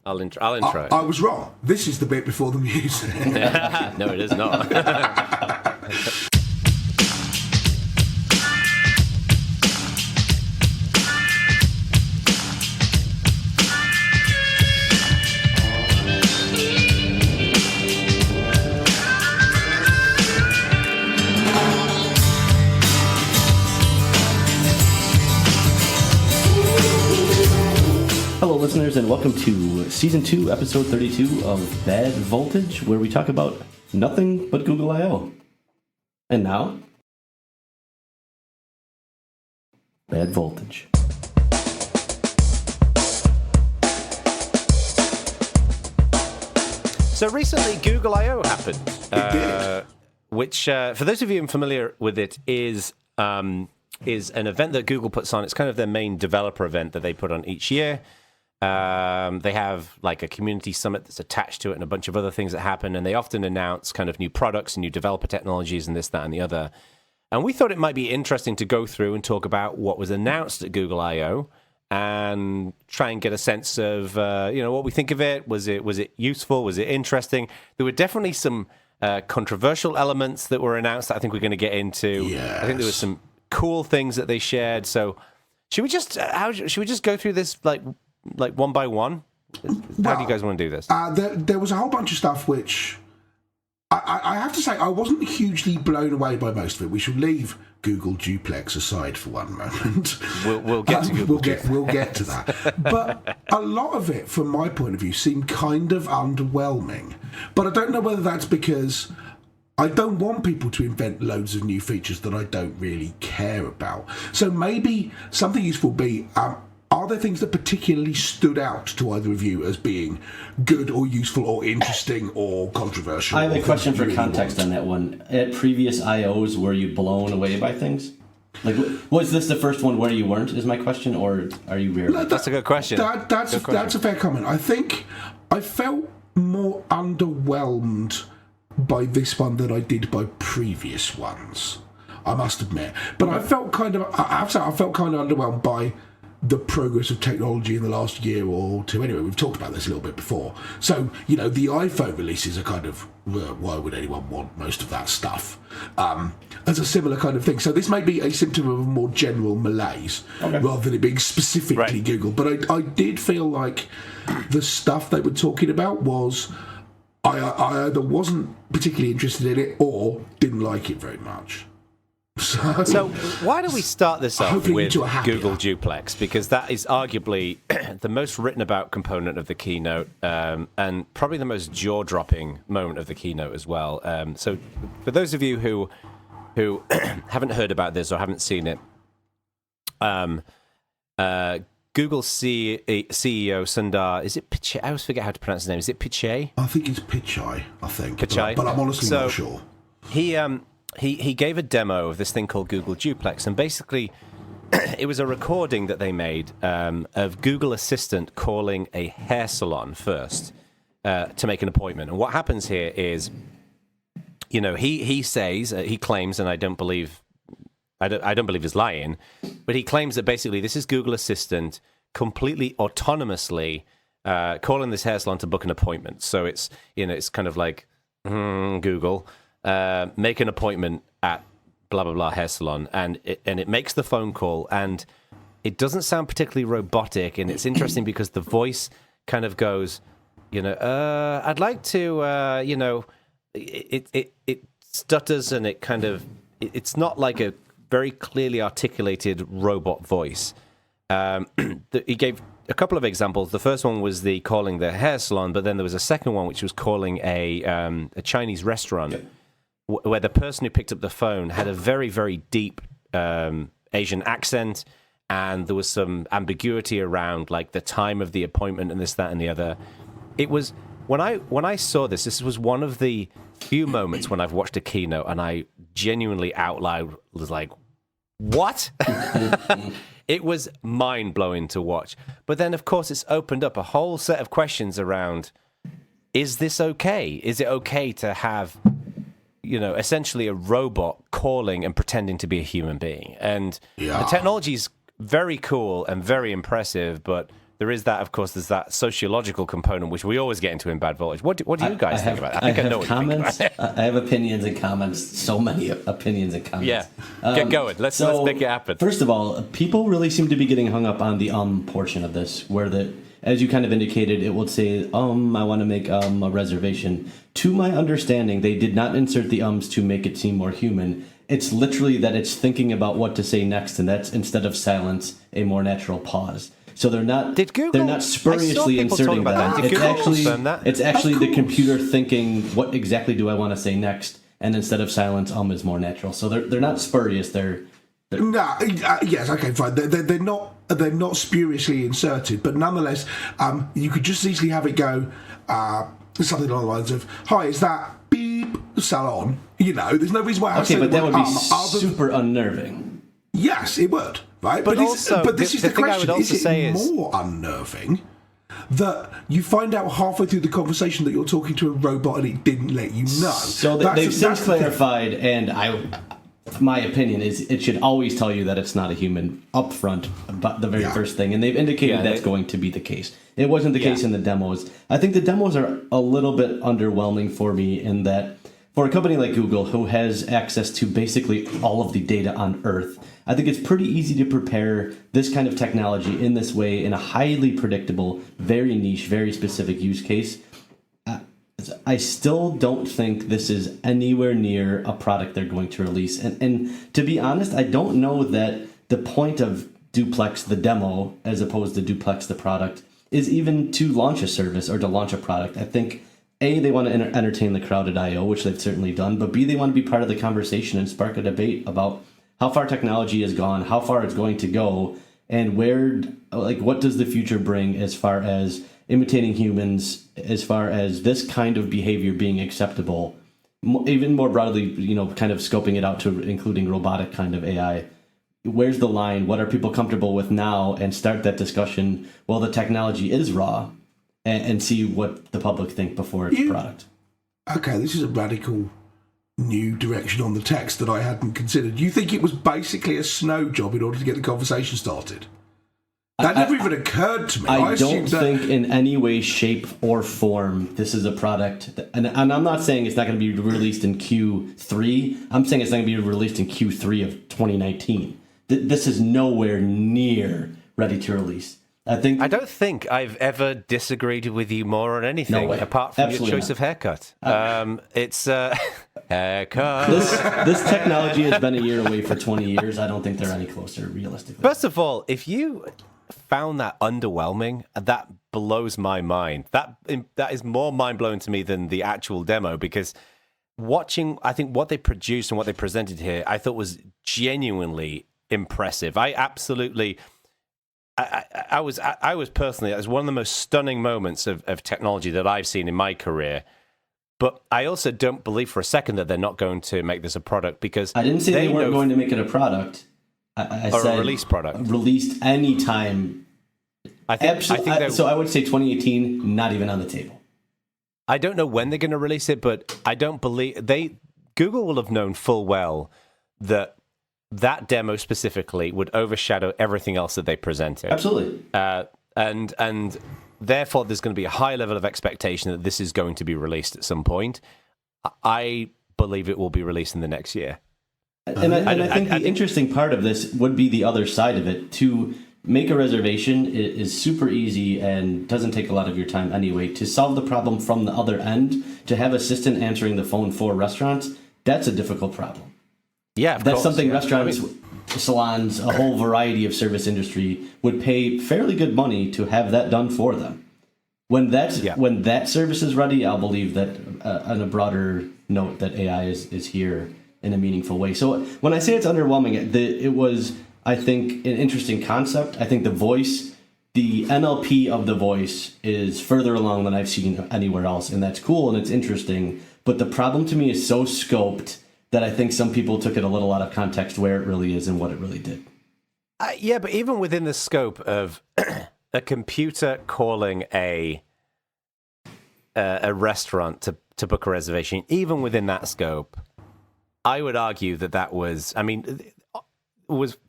I'll intro it. I was wrong. This is the bit before the music. No, it is not. Hello, listeners, and welcome to Season 2, Episode 32 of Bad Voltage, where we talk about nothing but Google I.O. And now, Bad Voltage. So recently, Google I.O. happened, which, for those of you unfamiliar with it, is an event that Google puts on. It's kind of their main developer event that they put on each year. They have like a community summit that's attached to it and a bunch of other things that happen, and they often announce kind of new products and new developer technologies and this, that, and the other. And we thought it might be interesting to go through and talk about what was announced at Google I.O. and try and get a sense of what we think of it. Was it useful? Was it interesting? There were definitely some controversial elements that were announced that I think we're going to get into. Yes. I think there were some cool things that they shared. So should we just go through this like one by one? How do you guys want to do this? There was a whole bunch of stuff which I have to say I wasn't hugely blown away by most of it. We should leave Google Duplex aside for one moment. We'll get to Google we'll get to that. But a lot of it, from my point of view, seemed kind of underwhelming. But I don't know whether that's because I don't want people to invent loads of new features that I don't really care about. So maybe something useful would be, are there things that particularly stood out to either of you as being good or useful or interesting or controversial? I have a question for context on that one. At previous I.O.s, were you blown away by things? Like, was this the first one where you weren't, is my question, or are you rare? That's a good question. That's a fair comment. I think I felt more underwhelmed by this one than I did by previous ones, I must admit. But I felt kind of underwhelmed by the progress of technology in the last year or two. Anyway, we've talked about this a little bit before. So, the iPhone releases are kind of, why would anyone want most of that stuff? As a similar kind of thing. So this may be a symptom of a more general malaise, rather than it being specifically Google. But I did feel like the stuff they were talking about was, I either wasn't particularly interested in it or didn't like it very much. So why don't we start this off with Google Duplex, because that is arguably the most written about component of the keynote, and probably the most jaw-dropping moment of the keynote as well. So for those of you who haven't heard about this or haven't seen it, Google CEO Sundar, is it Pichai? I always forget how to pronounce his name. Is it Pichai? I think it's Pichai, Pichai? But I'm honestly not sure. He gave a demo of this thing called Google Duplex, and basically it was a recording that they made of Google Assistant calling a hair salon first to make an appointment. And what happens here is, he says, he claims, and I don't believe he's lying, but he claims that basically this is Google Assistant completely autonomously calling this hair salon to book an appointment. So it's kind of like Google. Make an appointment at blah, blah, blah hair salon, and it makes the phone call, and it doesn't sound particularly robotic, and it's interesting because the voice kind of goes, I'd like to, it stutters, and it kind of, it's not like a very clearly articulated robot voice. He gave a couple of examples. The first one was the calling the hair salon, but then there was a second one which was calling a Chinese restaurant, where the person who picked up the phone had a very, very deep Asian accent, and there was some ambiguity around like the time of the appointment and this, that, and the other. It was when I saw this was one of the few moments when I've watched a keynote and I genuinely out loud was like, what? It was mind-blowing to watch. But then, of course, it's opened up a whole set of questions around, is this okay? Is it okay to have, essentially a robot calling and pretending to be a human being? And the technology's very cool and very impressive, but there is that, of course, there's that sociological component, which we always get into in Bad Voltage. What do you guys think about that? I think I know have comments. I have opinions and comments. So many opinions and comments. Yeah, get going. Let's make it happen. First of all, people really seem to be getting hung up on the portion of this, where as you kind of indicated, it would say, I want to make a reservation. To my understanding, they did not insert the ums to make it seem more human. It's literally that it's thinking about what to say next, and that's, instead of silence, a more natural pause. So they're not. Did Google? They're not spuriously inserting that. Did Google confirm that? It's actually the computer thinking, what exactly do I want to say next? And instead of silence, is more natural. So they're not spurious. Yes, okay, fine. They're not spuriously inserted, but nonetheless, you could just easily have it go something along the lines of, "Hi, is that beep salon?" There's no reason why I have to say but that would be super than... unnerving. Yes, it would, right? But this is the question: is it more unnerving that you find out halfway through the conversation that you're talking to a robot and it didn't let you know? So they've since clarified, and my opinion is it should always tell you that it's not a human up front, but the very first thing, and they've indicated that's going to be the case. It wasn't the case in the demos. I think the demos are a little bit underwhelming for me in that, for a company like Google, who has access to basically all of the data on Earth, I think it's pretty easy to prepare this kind of technology in this way, in a highly predictable, very niche, very specific use case. I still don't think this is anywhere near a product they're going to release. And to be honest, I don't know that the point of Duplex, the demo, as opposed to Duplex, the product, is even to launch a service or to launch a product. I think, A, they want to entertain the crowd at I.O., which they've certainly done, but B, they want to be part of the conversation and spark a debate about how far technology has gone, how far it's going to go, and what does the future bring as far as imitating humans, as far as this kind of behavior being acceptable, even more broadly, kind of scoping it out to including robotic kind of AI. Where's the line? What are people comfortable with now? And start that discussion while the technology is raw, and see what the public think before it's a product. Okay, this is a radical new direction on the text that I hadn't considered. You think it was basically a snow job in order to get the conversation started? That never even occurred to me. I don't think in any way, shape, or form this is a product. And I'm not saying it's not going to be released in Q3. I'm saying it's not going to be released in Q3 of 2019. This is nowhere near ready to release. I don't think I've ever disagreed with you more on anything, apart from Absolutely your choice of haircut. It's haircut. This technology has been a year away for 20 years. I don't think they're any closer, realistically. First of all, if you found that underwhelming, that blows my mind. That is more mind-blowing to me than the actual demo, because I think what they produced and what they presented here, I thought was genuinely impressive. I was personally, it was one of the most stunning moments of technology that I've seen in my career. But I also don't believe for a second that they're not going to make this a product, because I didn't say they weren't going to make it a product. I said a release product. Released anytime. So I would say 2018, not even on the table. I don't know when they're going to release it, but I don't believe Google will have known full well that demo specifically would overshadow everything else that they presented. Absolutely. And therefore, there's going to be a high level of expectation that this is going to be released at some point. I believe it will be released in the next year. And I think the interesting part of this would be the other side of it. To make a reservation is super easy and doesn't take a lot of your time anyway. To solve the problem from the other end, to have assistant answering the phone for restaurants, that's a difficult problem. Yeah, that's something restaurants, salons, a whole variety of service industry would pay fairly good money to have that done for them. When that service is ready, I'll believe that on a broader note that AI is here in a meaningful way. So when I say it's underwhelming, it was, I think, an interesting concept. I think the NLP of the voice is further along than I've seen anywhere else, and that's cool and it's interesting. But the problem to me is so scoped that I think some people took it a little out of context where it really is and what it really did. Yeah, but even within the scope of a computer calling a restaurant to book a reservation, even within that scope, I would argue that was,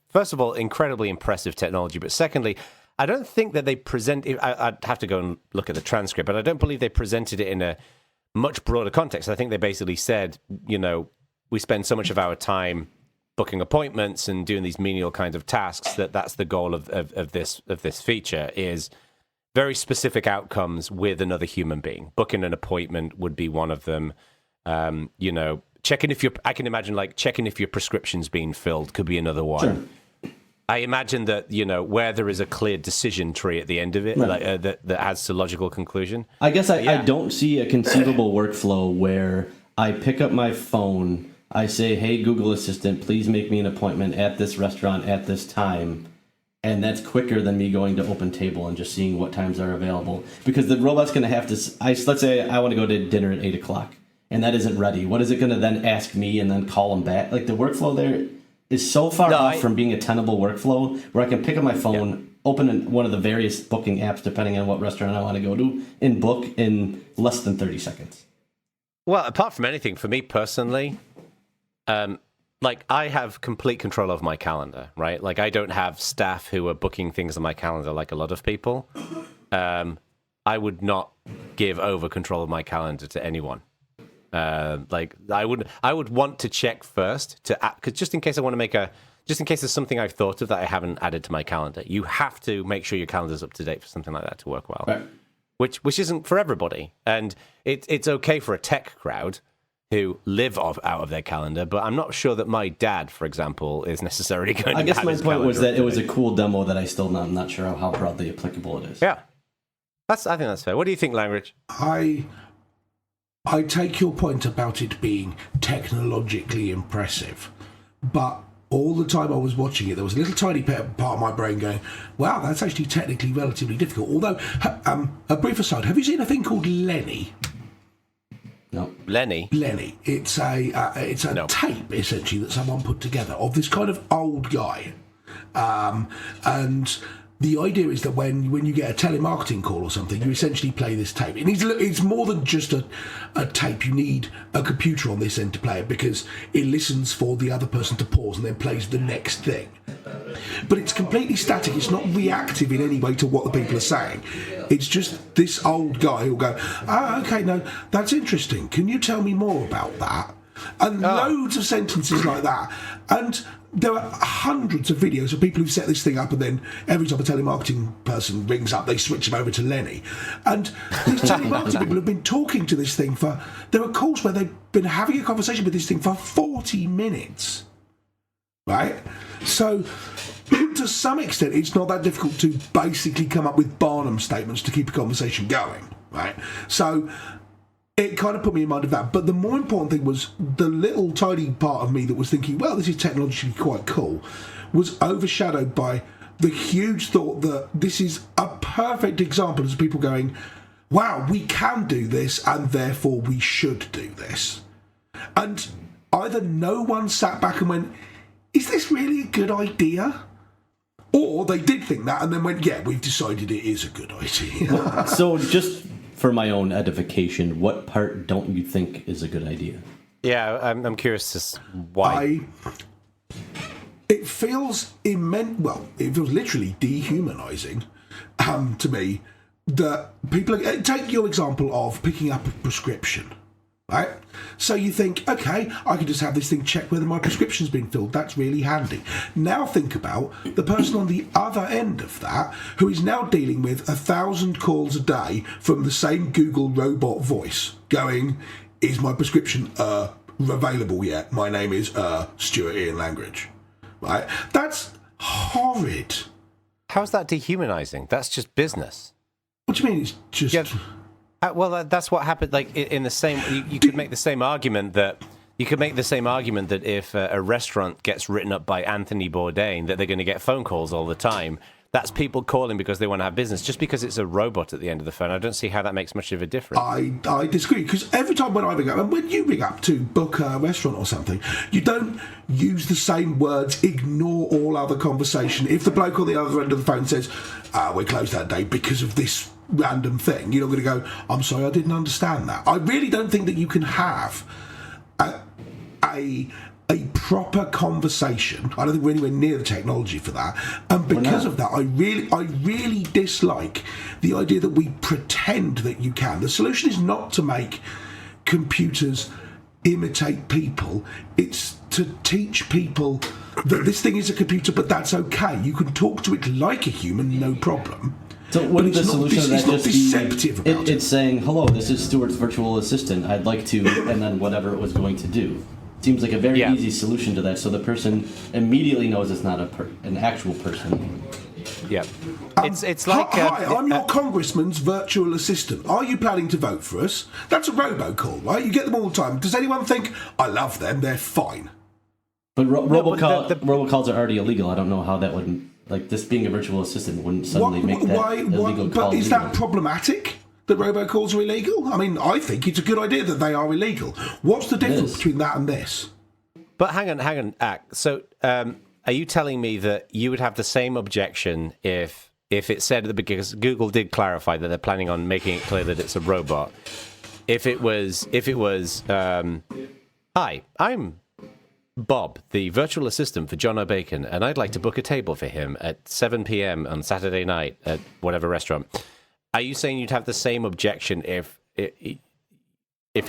first of all, incredibly impressive technology, but secondly, I don't think that they present. I'd have to go and look at the transcript, but I don't believe they presented it in a much broader context. I think they basically said, we spend so much of our time booking appointments and doing these menial kinds of tasks that's the goal of this feature is very specific outcomes with another human being. Booking an appointment would be one of them. Checking if I can imagine like checking if your prescription's being filled could be another one. Sure. I imagine that, where there is a clear decision tree at the end of it, right. that adds to logical conclusion. I guess I don't see a conceivable workflow where I pick up my phone, I say, hey, Google Assistant, please make me an appointment at this restaurant at this time. And that's quicker than me going to OpenTable and just seeing what times are available. Because the robot's going to have to, let's say I want to go to dinner at 8 o'clock and that isn't ready. What is it going to then ask me and then call them back? Like the workflow there is so far off from being a tenable workflow where I can pick up my phone, open one of the various booking apps, depending on what restaurant I want to go to, and book in less than 30 seconds. Well, apart from anything, for me personally, I have complete control of my calendar, right? Like I don't have staff who are booking things on my calendar like a lot of people. I would not give over control of my calendar to anyone. I would want to check first because just in case I want to just in case there's something I've thought of that I haven't added to my calendar. You have to make sure your calendar's up to date for something like that to work well, right. which isn't for everybody, and it's okay for a tech crowd who live out of their calendar, but I'm not sure that my dad, for example, is necessarily going to. I guess my point was that it was a cool demo that I'm not sure how broadly applicable it is. Yeah, I think that's fair. What do you think, Langridge? I take your point about it being technologically impressive, but all the time I was watching it, there was a little tiny part of my brain going, wow, that's actually technically relatively difficult. Although, a brief aside, have you seen a thing called Lenny? No. Lenny? It's a tape, essentially, that someone put together of this kind of old guy. And the idea is that when you get a telemarketing call or something, you essentially play this tape. It's more than just a tape. You need a computer on this end to play it because it listens for the other person to pause and then plays the next thing. But it's completely static. It's not reactive in any way to what the people are saying. It's just this old guy who'll go, okay, no, that's interesting. Can you tell me more about that? And loads of sentences like that. And there are hundreds of videos of people who've set this thing up, and then every time a telemarketing person rings up, they switch them over to Lenny. And these telemarketing people have been talking to this thing there are calls where they've been having a conversation with this thing for 40 minutes. Right? So, to some extent, it's not that difficult to basically come up with Barnum statements to keep a conversation going. Right? So, it kind of put me in mind of that. But the more important thing was the little tiny part of me that was thinking, well, this is technologically quite cool, was overshadowed by the huge thought that this is a perfect example of people going, wow, we can do this and therefore we should do this. And either no one sat back and went, is this really a good idea? Or they did think that and then went, yeah, we've decided it is a good idea. So just for my own edification, what part don't you think is a good idea? Yeah, I'm curious as why. It feels immense. Well, it feels literally dehumanizing to me that people take your example of picking up a prescription, right? So you think, okay, I can just have this thing check whether my prescription's been filled. That's really handy. Now think about the person on the other end of that who is now dealing with 1,000 calls a day from the same Google robot voice going, is my prescription available yet? My name is Stuart Langridge. Right? That's horrid. How's that dehumanizing? That's just business. What do you mean it's just... Yeah. Well, that's what happened. Like in the same, you could make the same argument that if a restaurant gets written up by Anthony Bourdain, that they're going to get phone calls all the time. That's people calling because they want to have business. Just because it's a robot at the end of the phone, I don't see how that makes much of a difference. I disagree, because every time when I ring up, and when you ring up to book a restaurant or something, you don't use the same words, ignore all other conversation. If the bloke on the other end of the phone says, we're closed that day because of this random thing, you're not going to go, I'm sorry, I didn't understand that. I really don't think that you can have a proper conversation. I don't think we're anywhere near the technology for that. And because of that, I really dislike the idea that we pretend that you can. The solution is not to make computers imitate people. It's to teach people that this thing is a computer, but that's okay. You can talk to it like a human, no problem. So wouldn't the solution to that just be, deceptive about it? It's saying, hello, this is Stuart's virtual assistant. I'd like to, and then whatever it was going to do. Seems like a very easy solution to that, so the person immediately knows it's not an actual person. Yeah. It's like... Hi, I'm your congressman's virtual assistant. Are you planning to vote for us? That's a robocall, right? You get them all the time. Does anyone think, I love them, they're fine? But robocalls are already illegal. I don't know how that would... Like, this being a virtual assistant wouldn't suddenly make that illegal call. But is that problematic, that robocalls are illegal? I mean, I think it's a good idea that they are illegal. What's the difference between that and this? But hang on, Ak. So, are you telling me that you would have the same objection if it said at the beginning, because Google did clarify that they're planning on making it clear that it's a robot. If it was, hi, I'm Bob, the virtual assistant for Jono Bacon, and I'd like to book a table for him at 7 p.m. on Saturday night at whatever restaurant. Are you saying you'd have the same objection if it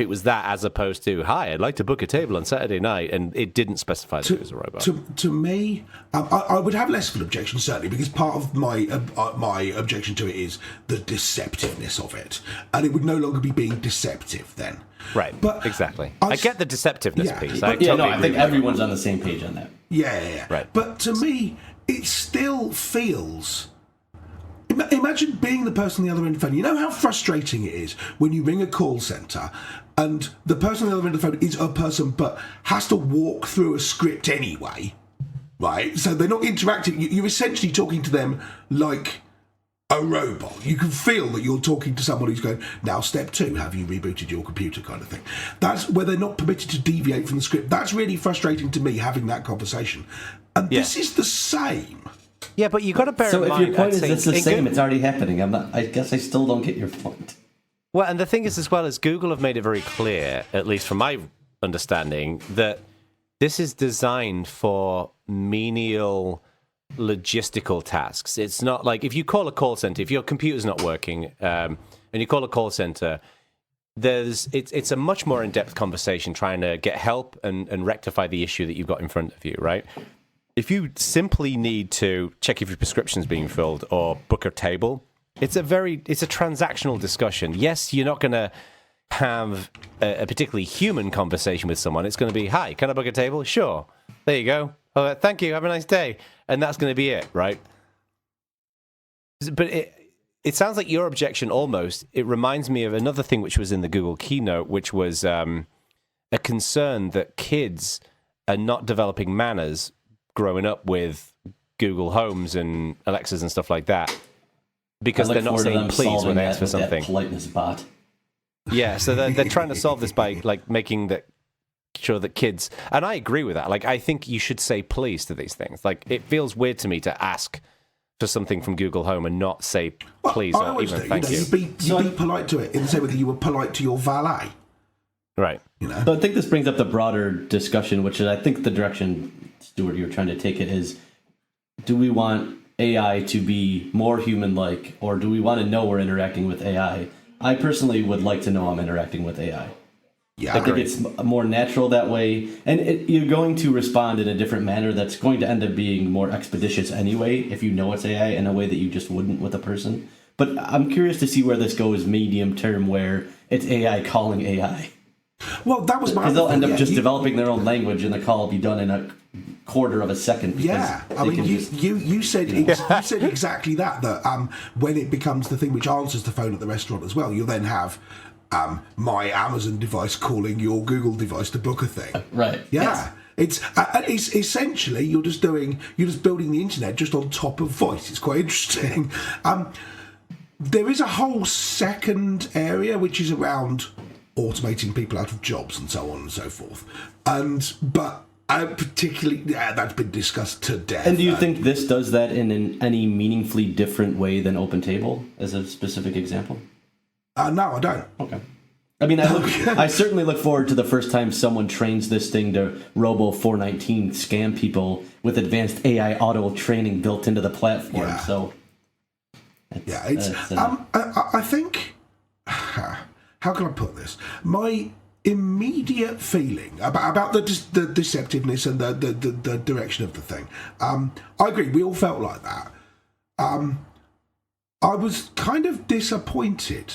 was that, as opposed to, hi, I'd like to book a table on Saturday night, and it didn't specify that it was a robot? To me, I would have less of an objection, certainly, because part of my objection to it is the deceptiveness of it, and it would no longer be being deceptive then. Right, but exactly. I get the deceptiveness piece. I think everyone's on the same page on that. Yeah. Right. But to me, it still feels... Imagine being the person on the other end of the phone. You know how frustrating it is when you ring a call centre and the person on the other end of the phone is a person but has to walk through a script anyway, right? So they're not interacting. You're essentially talking to them like a robot. You can feel that you're talking to someone who's going, now step 2, have you rebooted your computer, kind of thing. That's where they're not permitted to deviate from the script. That's really frustrating to me, having that conversation. And this is the same. Yeah, but you got to bear in mind... So if your point is it's the same, it's already happening. I guess I still don't get your point. Well, and the thing is, as well, as Google have made it very clear, at least from my understanding, that this is designed for menial logistical tasks. It's not like if you call a call center, if your computer's not working, and you call a call center, it's a much more in-depth conversation trying to get help and rectify the issue that you've got in front of you, right? If you simply need to check if your prescription's being filled or book a table, it's a transactional discussion. Yes, you're not going to have a particularly human conversation with someone. It's going to be, hi, can I book a table? Sure. There you go. Oh, thank you. Have a nice day. And that's going to be it, right? But it sounds like your objection almost, it reminds me of another thing which was in the Google keynote, which was a concern that kids are not developing manners growing up with Google Homes and Alexas and stuff like that, because they're not saying please when they ask for something. That politeness bot. Yeah, so they're trying to solve this by like making sure that kids, and I agree with that. Like, I think you should say please to these things. Like, it feels weird to me to ask for something from Google Home and not say please or even thank you. You be polite to it in the same way that you were polite to your valet. Right. You know? So I think this brings up the broader discussion, which is I think the direction, Stuart, you're trying to take it is, do we want AI to be more human-like, or do we want to know we're interacting with AI? I personally would like to know I'm interacting with AI. Yeah, I think it's more natural that way, and you're going to respond in a different manner that's going to end up being more expeditious anyway if you know it's AI in a way that you just wouldn't with a person. But I'm curious to see where this goes medium term, where it's AI calling AI. Well, that was my... Because they'll end up just developing their own language, and the call will be done in a quarter of a second. Yeah, I mean, you said exactly that when it becomes the thing which answers the phone at the restaurant as well, you'll then have my Amazon device calling your Google device to book a thing. Right. Yeah. Yes. It's essentially you're just building the internet just on top of voice. It's quite interesting. There is a whole second area which is around automating people out of jobs and so on and so forth. But particularly, that's been discussed to death. And do you think this does that in any meaningfully different way than OpenTable, as a specific example? No, I don't. Okay. I mean, I certainly look forward to the first time someone trains this thing to Robo 419 scam people with advanced AI auto training built into the platform. Yeah. So, I think, how can I put this? My immediate feeling about the deceptiveness and the direction of the thing. I agree. We all felt like that. I was kind of disappointed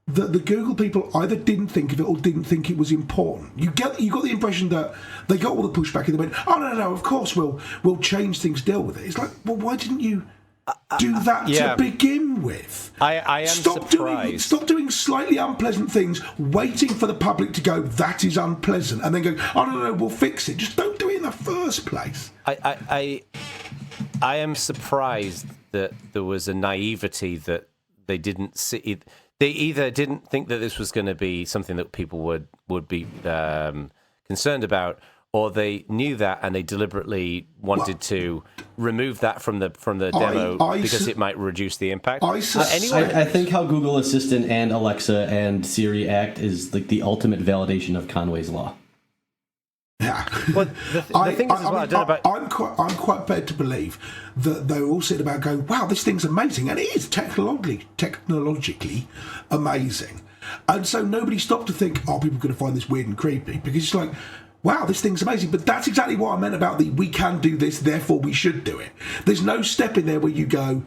that the Google people either didn't think of it or didn't think it was important. You got the impression that they got all the pushback and they went, "Oh no, of course we'll change things, deal with it." It's like, well, why didn't you do that to begin with? I am surprised. Stop doing slightly unpleasant things, waiting for the public to go, "That is unpleasant," and then go, "Oh no, we'll fix it." Just don't do it in the first place. I am surprised that there was a naivety that they didn't see it. They either didn't think that this was going to be something that people would be concerned about, or they knew that and they deliberately wanted to remove that from the demo because it might reduce the impact. I think how Google Assistant and Alexa and Siri act is like the ultimate validation of Conway's Law. Yeah. Well, the thing is, I'm quite prepared to believe that they're all sitting about going, "Wow, this thing's amazing," and it is technologically amazing. And so nobody stopped to think, "Oh, people are going to find this weird and creepy," because it's like, "Wow, this thing's amazing." But that's exactly what I meant about we can do this, therefore we should do it. There's no step in there where you go,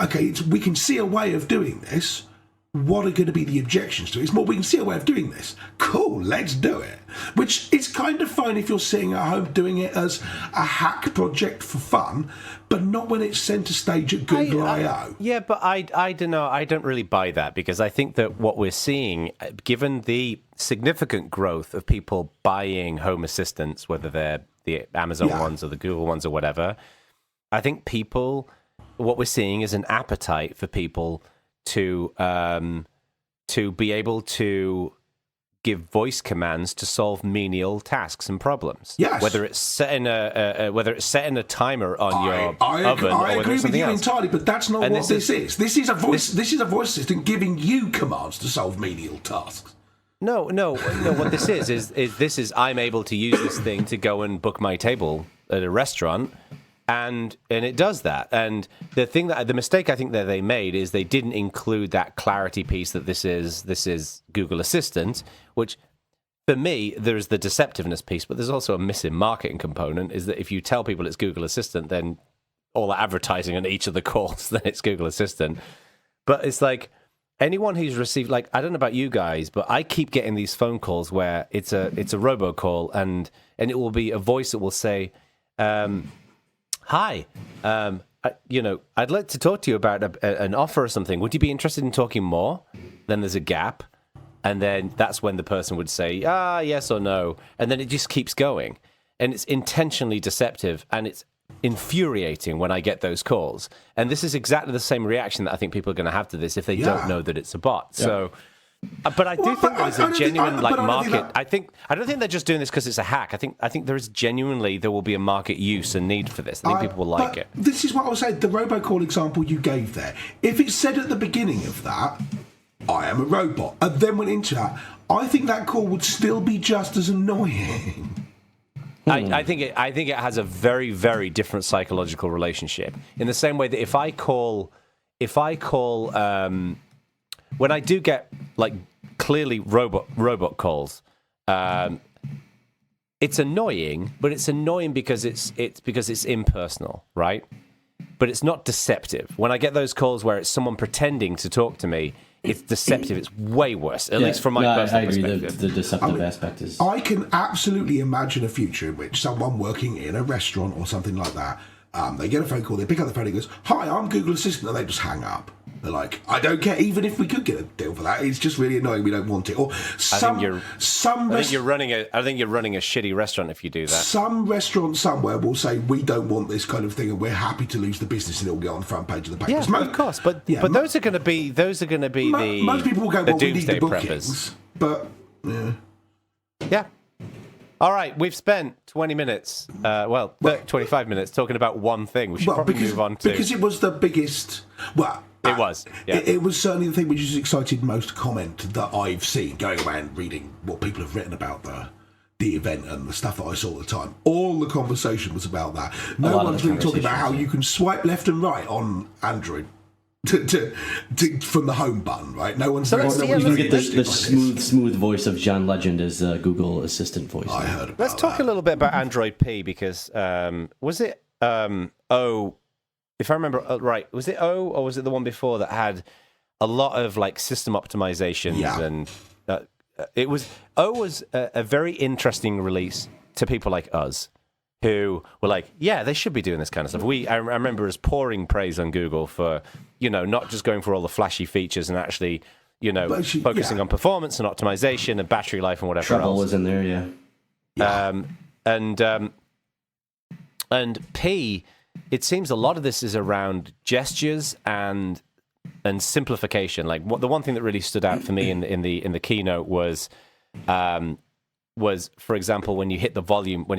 "Okay, we can see a way of doing this. What are going to be the objections to it?" It's more, we can see a way of doing this. Cool, let's do it. Which is kind of fine if you're sitting at home doing it as a hack project for fun, but not when it's centre stage at Google I/O. Yeah, but I don't know. I don't really buy that, because I think that what we're seeing, given the significant growth of people buying home assistants, whether they're the Amazon ones or the Google ones or whatever, I think what we're seeing is an appetite for people to be able to give voice commands to solve menial tasks and problems. Yes. Whether it's set in a timer on your oven, I or agree with you else. entirely, but that's not what this is. This is a voice assistant giving you commands to solve menial tasks. No. What this is I'm able to use this thing to go and book my table at a restaurant. And it does that. And the mistake I think that they made is they didn't include that clarity piece that this is Google Assistant, which for me, there's the deceptiveness piece, but there's also a missing marketing component, is that if you tell people it's Google Assistant, then all the advertising on each of the calls, then it's Google Assistant. But it's like, anyone who's received, like, I don't know about you guys, but I keep getting these phone calls where it's a robocall and it will be a voice that will say, "Hi, I'd like to talk to you about an offer or something. Would you be interested in talking more?" Then there's a gap, and then that's when the person would say, yes or no, and then it just keeps going. And it's intentionally deceptive, and it's infuriating when I get those calls. And this is exactly the same reaction that I think people are going to have to this if they don't know that it's a bot. Yeah. So... But I do think there's a genuine market. I don't think they're just doing this because it's a hack. I think there will be a market use and need for this. I think people will like it. This is what I was saying. The robocall example you gave there. If it said at the beginning of that, "I am a robot," and then went into that, I think that call would still be just as annoying. I think it has a very, very different psychological relationship. In the same way that if I call. When I do get, like, clearly robot calls, it's annoying, but it's annoying because it's impersonal, right? But it's not deceptive. When I get those calls where it's someone pretending to talk to me, it's deceptive. It's way worse, at least from my personal perspective. The deceptive aspect is... I can absolutely imagine a future in which someone working in a restaurant or something like that, they get a phone call, they pick up the phone and goes, "Hi, I'm Google Assistant," and they just hang up. They're like, "I don't care, even if we could get a deal for that, it's just really annoying, we don't want it." Or I think you're running a shitty restaurant if you do that. Some restaurant somewhere will say, "We don't want this kind of thing, and we're happy to lose the business," and it'll get on the front page of the papers. Yeah, of course, but those are going to be the most people will go, the "Well, we need the doomsday bookings," preppers. but yeah. All right, we've spent 20 minutes, 25 minutes talking about one thing. We should probably move on to... Because it was the biggest... Well, It was. Yeah. It was certainly the thing which has excited most comment that I've seen, going around reading what people have written about the event and the stuff that I saw at the time. All the conversation was about that. No one's really talking about how you can swipe left and right on Android to from the home button, right? No one's. You can get the smooth voice of John Legend as Google Assistant voice. I heard about Let's talk a little bit about Android P, because was it O? If I remember right, was it O or was it the one before that had a lot of like system optimizations and it was O was a very interesting release to people like us who were like, yeah, they should be doing this kind of stuff. I remember us pouring praise on Google for, not just going for all the flashy features and actually, focusing on performance and optimization and battery life and whatever Trouble else. was in there, yeah. And P, it seems a lot of this is around gestures and simplification. Like the one thing that really stood out for me in the keynote was, for example, when you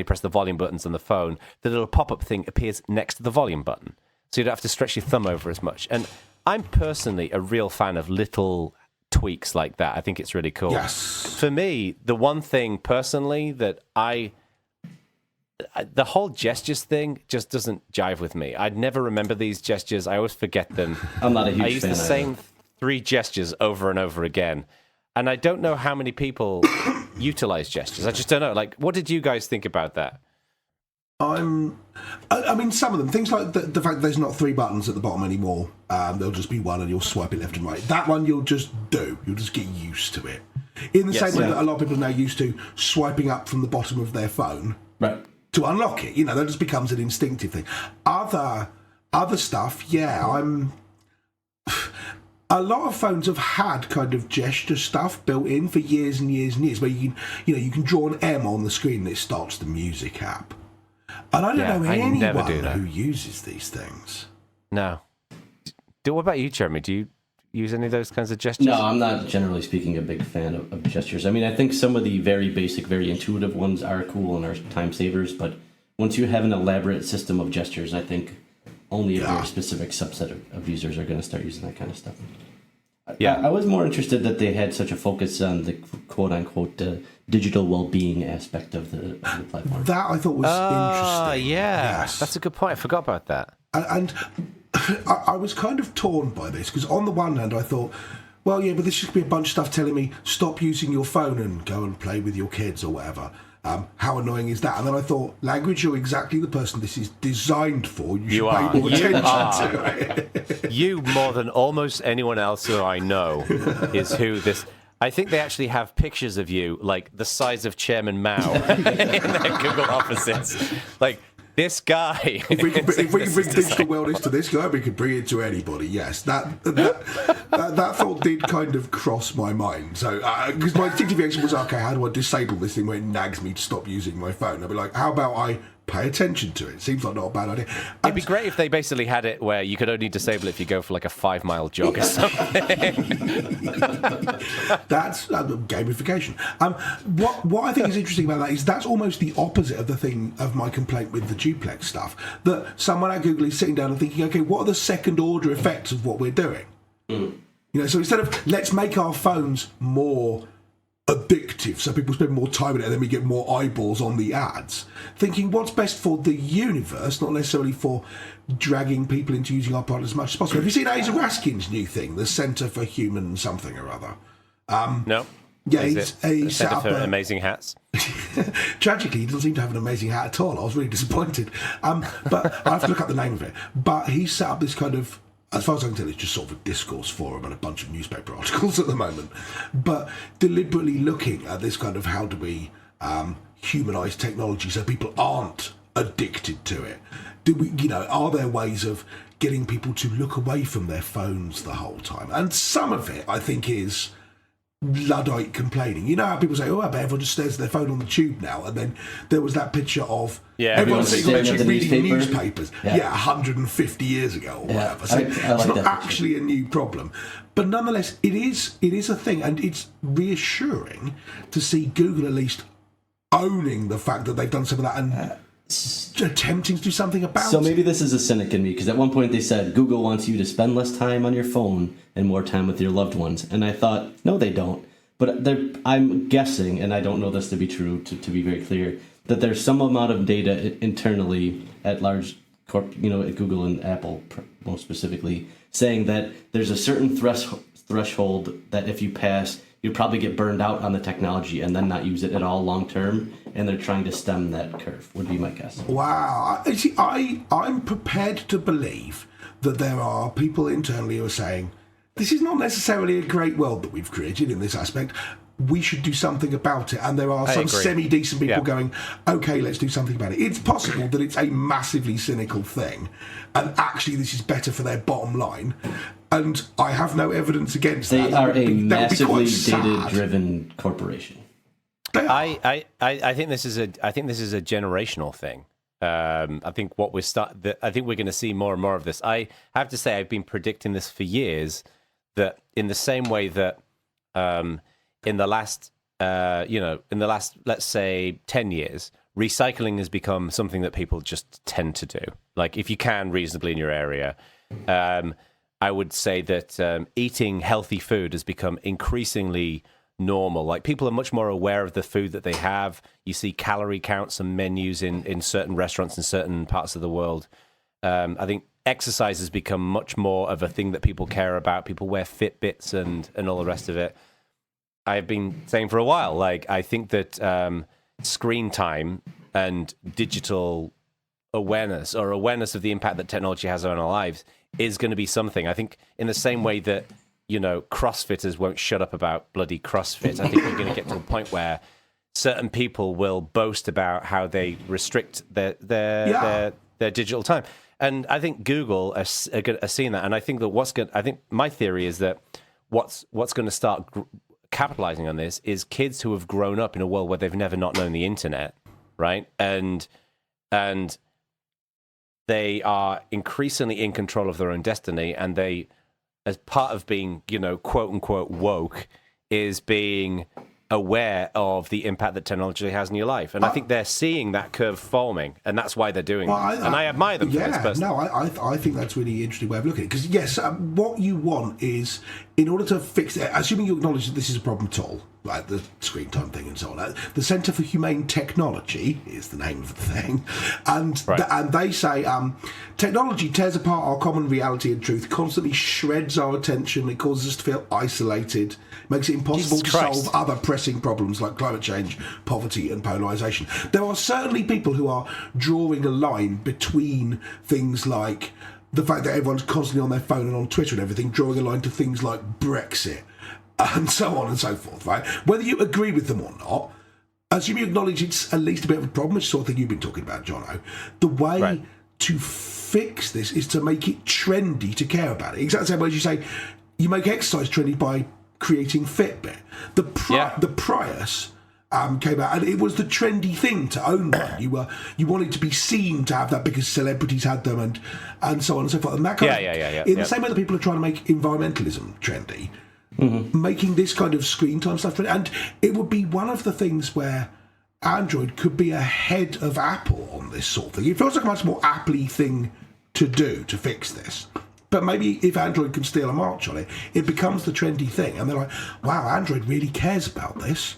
press the volume buttons on the phone, the little pop-up thing appears next to the volume button, so you don't have to stretch your thumb over as much. And I'm personally a real fan of little tweaks like that. I think it's really cool. Yes. For me, the one thing personally that the whole gestures thing just doesn't jive with me. I'd never remember these gestures. I always forget them. I'm not a huge fan. I use the same 3 gestures over and over again. And I don't know how many people utilize gestures. I just don't know. Like, what did you guys think about that? I mean, some of them. Things like the fact that there's not 3 buttons at the bottom anymore. There'll just be one and you'll swipe it left and right. That one you'll just do. You'll just get used to it. In the same way that a lot of people are now used to swiping up from the bottom of their phone. Right. To unlock it, that just becomes an instinctive thing. Other stuff, a lot of phones have had kind of gesture stuff built in for years and years and years, where you can draw an M on the screen and it starts the music app. And I don't know anyone who uses these things. No. What about you, Jeremy? Do you use any of those kinds of gestures? No, I'm not, generally speaking, a big fan of gestures. I mean, I think some of the very basic, very intuitive ones are cool and are time savers, but once you have an elaborate system of gestures, I think only a very specific subset of users are going to start using that kind of stuff. Yeah, I was more interested that they had such a focus on the quote-unquote digital well-being aspect of the platform. That I thought was interesting. Yeah, yes. That's a good point. I forgot about that. And I was kind of torn by this, because on the one hand I thought, well, yeah, but this should be a bunch of stuff telling me stop using your phone and go and play with your kids or whatever. How annoying is that? And then I thought, Langridge, you're exactly the person this is designed for. You should pay more attention to it. You, more than almost anyone else who I know, is who this... I think they actually have pictures of you, like the size of Chairman Mao in their Google offices. Like, this guy... If we can bring digital wellness to this guy, we could bring it to anybody, yes. That thought did kind of cross my mind. So, because my instinctive reaction was, okay, how do I disable this thing where it nags me to stop using my phone? I'd be like, how about I pay attention to it? Seems like not a bad idea. It'd be great if they basically had it where you could only disable it if you go for like a 5-mile jog or something. That's gamification. What I think is interesting about that is that's almost the opposite of the thing of my complaint with the Duplex stuff. That someone at Google is sitting down and thinking, okay, what are the second order effects of what we're doing? So instead of let's make our phones more addictive so people spend more time in it and then we get more eyeballs on the ads, thinking what's best for the universe, not necessarily for dragging people into using our product as much as possible. Have you seen Asa Raskin's new thing, the Centre for Human something or other? No. Yeah, he set up amazing hats. Tragically, he doesn't seem to have an amazing hat at all. I was really disappointed. But I have to look up the name of it. But he set up this kind of, as far as I can tell, it's just sort of a discourse forum and a bunch of newspaper articles at the moment. But deliberately looking at this kind of how do we humanise technology so people aren't addicted to it. Do we, are there ways of getting people to look away from their phones the whole time? And some of it, I think, is Luddite complaining. You know how people say, oh, I bet everyone just stares at their phone on the tube now. And then there was that picture of everyone sitting on the tube reading newspapers. 150 years ago or whatever. So it's not actually a new problem. But nonetheless, it is a thing. And it's reassuring to see Google at least owning the fact that they've done some of that and attempting to do something about So it. maybe this is a cynic in me, because at one point they said Google wants you to spend less time on your phone and more time with your loved ones. And I thought, no, they don't. But I'm guessing, and I don't know this to be true, to be very clear, that there's some amount of data internally at large, at Google and Apple most specifically, saying that there's a certain threshold that if you pass, you'd probably get burned out on the technology and then not use it at all long term. And they're trying to stem that curve, would be my guess. Wow. See, I'm prepared to believe that there are people internally who are saying, this is not necessarily a great world that we've created in this aspect. We should do something about it. And there are some semi-decent people going, okay, let's do something about it. It's possible that it's a massively cynical thing, and actually this is better for their bottom line. And I have no evidence against that. They are a massively data-driven driven corporation. I think this is a generational thing. I think I think we're going to see more and more of this. I have to say, I've been predicting this for years. That in the same way that in the last, let's say 10 years, recycling has become something that people just tend to do. Like if you can reasonably in your area, I would say that eating healthy food has become increasingly normal. Like people are much more aware of the food that they have. You see calorie counts and menus in certain restaurants in certain parts of the world. I think exercise has become much more of a thing that people care about. People wear Fitbits and all the rest of it. I've been saying for a while, like I think that screen time and digital awareness or awareness of the impact that technology has on our lives is going to be something. I think in the same way that, CrossFitters won't shut up about bloody CrossFit, I think we're going to get to a point where certain people will boast about how they restrict their digital time. And I think Google are seeing that. And I think that my theory is that what's going to start capitalizing on this is kids who have grown up in a world where they've never not known the internet, right? And they are increasingly in control of their own destiny, and they, as part of being, quote unquote woke, is being aware of the impact that technology has in your life. And I think they're seeing that curve forming, and that's why they're doing it. And I admire them for this. I think that's a really interesting way of looking at it. Because, yes, what you want is, in order to fix it, assuming you acknowledge that this is a problem at all, like the screen time thing and so on, the Centre for Humane Technology is the name of the thing, and they say technology tears apart our common reality and truth, constantly shreds our attention, it causes us to feel isolated, makes it impossible to solve other pressing problems like climate change, poverty and polarisation. There are certainly people who are drawing a line between things like the fact that everyone's constantly on their phone and on Twitter and everything, drawing a line to things like Brexit and so on and so forth, right? Whether you agree with them or not, assume you acknowledge it's at least a bit of a problem, which sort of thing you've been talking about, Jono, the way to fix this is to make it trendy to care about it. Exactly the same way as you say, you make exercise trendy by creating Fitbit. The Prius came out, and it was the trendy thing to own one. You wanted to be seen to have that because celebrities had them, and so on and so forth. And that kind of, in the same way that people are trying to make environmentalism trendy, making this kind of screen time stuff trendy. And it would be one of the things where Android could be ahead of Apple on this sort of thing. It feels like a much more Apple-y thing to do to fix this. But maybe if Android can steal a march on it, it becomes the trendy thing. And they're like, wow, Android really cares about this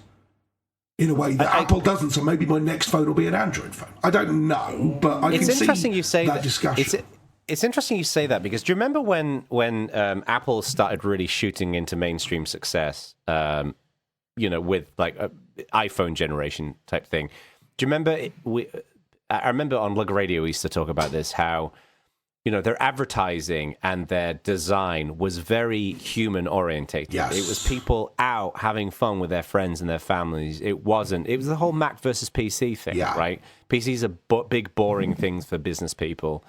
in a way that Apple doesn't. So maybe my next phone will be an Android phone. I don't know, but I can see that discussion. It's interesting you say that, because do you remember when Apple started really shooting into mainstream success, with like a iPhone generation type thing? Do you remember? I remember on Lug Radio we used to talk about this, how their advertising and their design was very human orientated. Yes. It was people out having fun with their friends and their families. It was the whole Mac versus PC thing, right? PCs are big, boring things for business people.